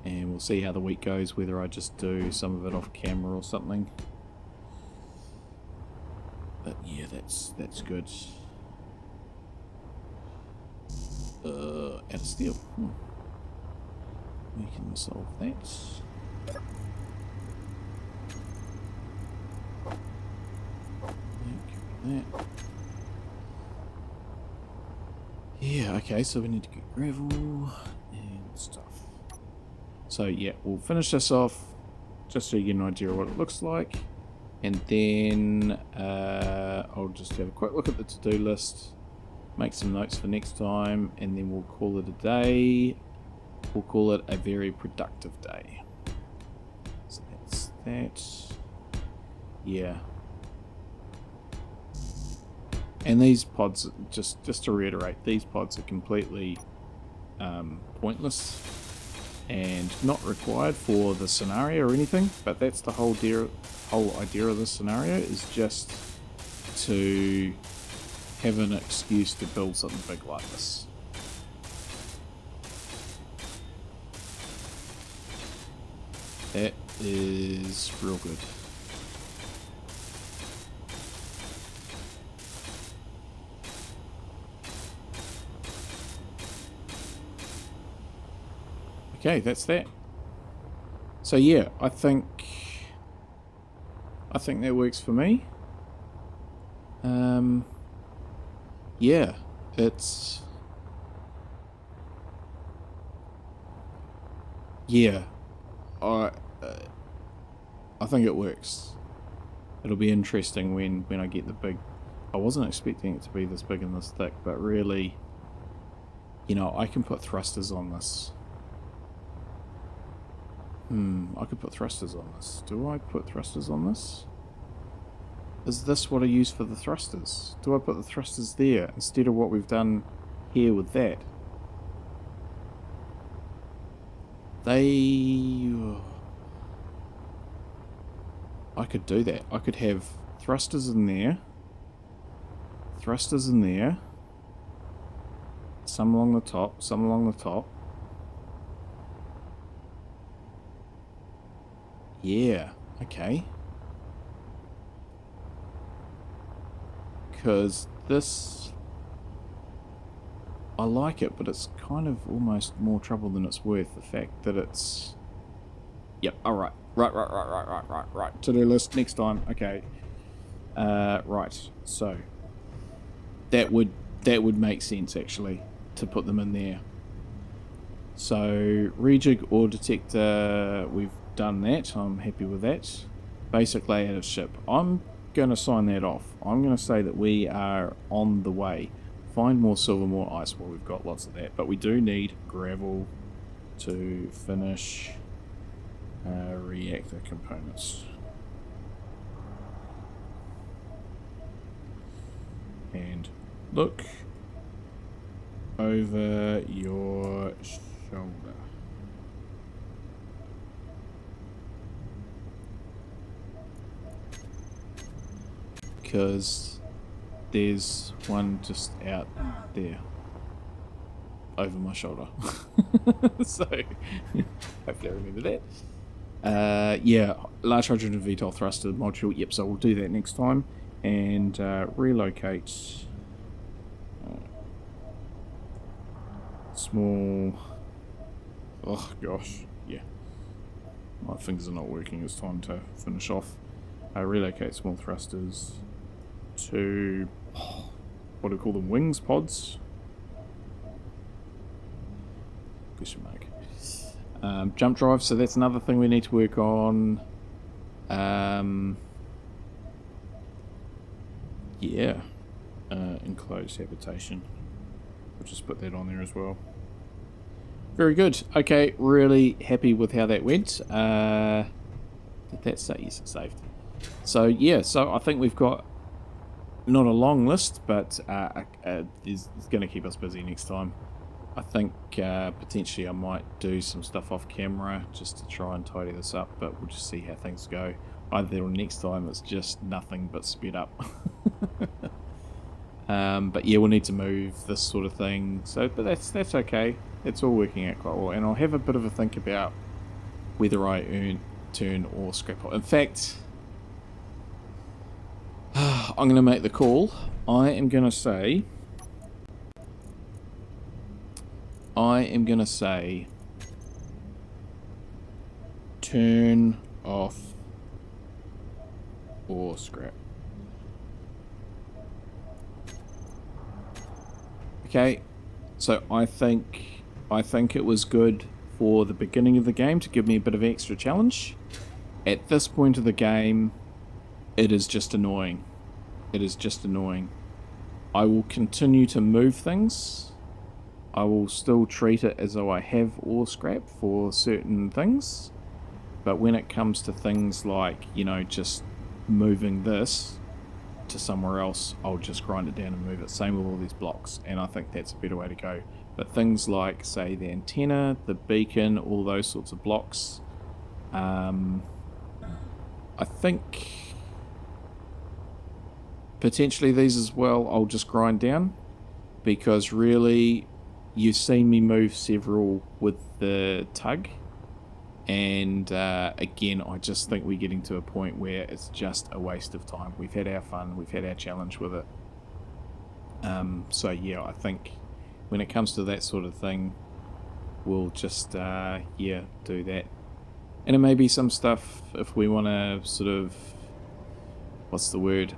And we'll see how the week goes, whether I just do some of it off camera or something. But yeah, that's good. Out of steel. We can solve that. That. Yeah, okay, so we need to get gravel and stuff. So yeah, we'll finish this off just so you get an idea of what it looks like. And then I'll just have a quick look at the to-do list, make some notes for next time, and then we'll call it a day. We'll call it a very productive day. So that's that. Yeah. And these pods, just to reiterate, these pods are completely pointless and not required for the scenario or anything, but that's the whole idea of this scenario, is just to have an excuse to build something big like this. That is real good. Okay, that's that. So yeah, I think that works for me. Yeah, it's... yeah, I think it works. It'll be interesting when I get the big... I wasn't expecting it to be this big and this thick, but really, you know, I can put thrusters on this. I could put thrusters on this. Do I put thrusters on this? Is this what I use for the thrusters? Do I put the thrusters there instead of what we've done here with that? I could do that. I could have thrusters in there, some along the top, some along the top. Yeah, okay. Because this, I like it, but it's kind of almost more trouble than it's worth. The fact that it's, yep, all right, right. To-do list next time. Okay, right. So that would make sense actually to put them in there. So rejig ore detector, we've done that. I'm happy with that. Basic layout of ship. I'm going to sign that off. I'm going to say that we are on the way. Find more silver, more ice. Well, we've got lots of that, but we do need gravel to finish reactor components. And look over your shoulder. Because there's one just out there over my shoulder. So hopefully I remember that. Yeah, large hydrogen VTOL thruster module. Yep, so we'll do that next time. And relocate small. Oh gosh, yeah. My fingers are not working. It's time to finish off. Relocate small thrusters to, what do we call them, wings, pods? Question mark. Jump drive, so that's another thing we need to work on. Yeah, enclosed habitation. We'll just put that on there as well. Very good. Okay, really happy with how that went. Did that say? Yes, it saved. So yeah, so I think we've got not a long list, but it's going to keep us busy next time. I think potentially I might do some stuff off camera just to try and tidy this up, but we'll just see how things go. Either or next time it's just nothing but sped up. But yeah, we'll need to move this sort of thing. So, but that's okay. It's all working out quite well, and I'll have a bit of a think about whether I turn or scrap. In fact, I'm going to make the call. I am going to say turn off or scrap. Okay, so I think it was good for the beginning of the game to give me a bit of extra challenge. At this point of the game, it is just annoying. It is just annoying. I will continue to move things. I will still treat it as though I have ore scrap for certain things. But when it comes to things like, you know, just moving this to somewhere else, I'll just grind it down and move it. Same with all these blocks, and I think that's a better way to go. But things like, say, the antenna, the beacon, all those sorts of blocks, I think potentially these as well I'll just grind down, because really you've seen me move several with the tug, and again, I just think we're getting to a point where it's just a waste of time. We've had our fun, we've had our challenge with it. So yeah, I think when it comes to that sort of thing, we'll just yeah, do that. And it may be some stuff if we want to sort of, what's the word,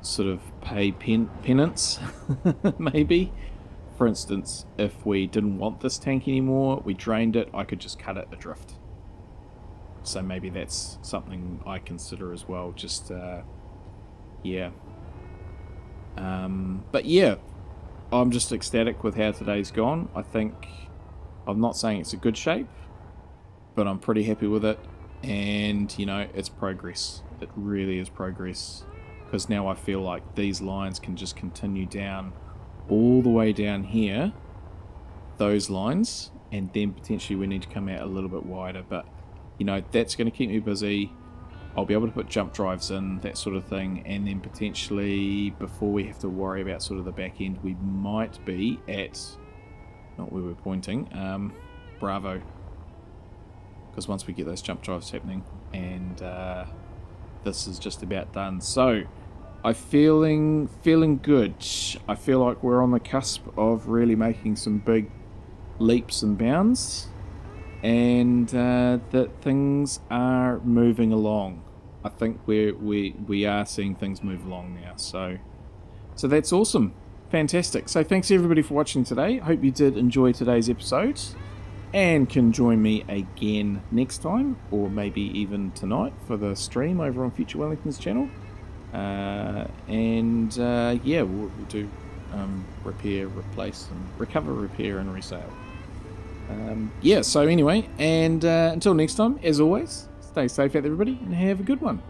sort of pay penance, maybe. For instance, if we didn't want this tank anymore, we drained it, I could just cut it adrift. So maybe that's something I consider as well, just, yeah. But yeah, I'm just ecstatic with how today's gone. I think, I'm not saying it's a good shape, but I'm pretty happy with it, and, you know, it's progress. it really is progress, because now I feel like these lines can just continue down all the way down here, those lines, and then potentially we need to come out a little bit wider, but you know, that's going to keep me busy. I'll be able to put jump drives in, that sort of thing, and then potentially before we have to worry about sort of the back end, we might be at, not where we're pointing, Bravo, because once we get those jump drives happening, and this is just about done. So I'm feeling good. I feel like we're on the cusp of really making some big leaps and bounds, and that things are moving along. I think we are seeing things move along now. So that's awesome, fantastic. So thanks everybody for watching today. Hope you did enjoy today's episode, and can join me again next time, or maybe even tonight for the stream over on Future Wellington's channel. Yeah, we'll do repair, replace, and recover, repair, and resale. Yeah, so anyway, and until next time, as always, stay safe out there, everybody, and have a good one.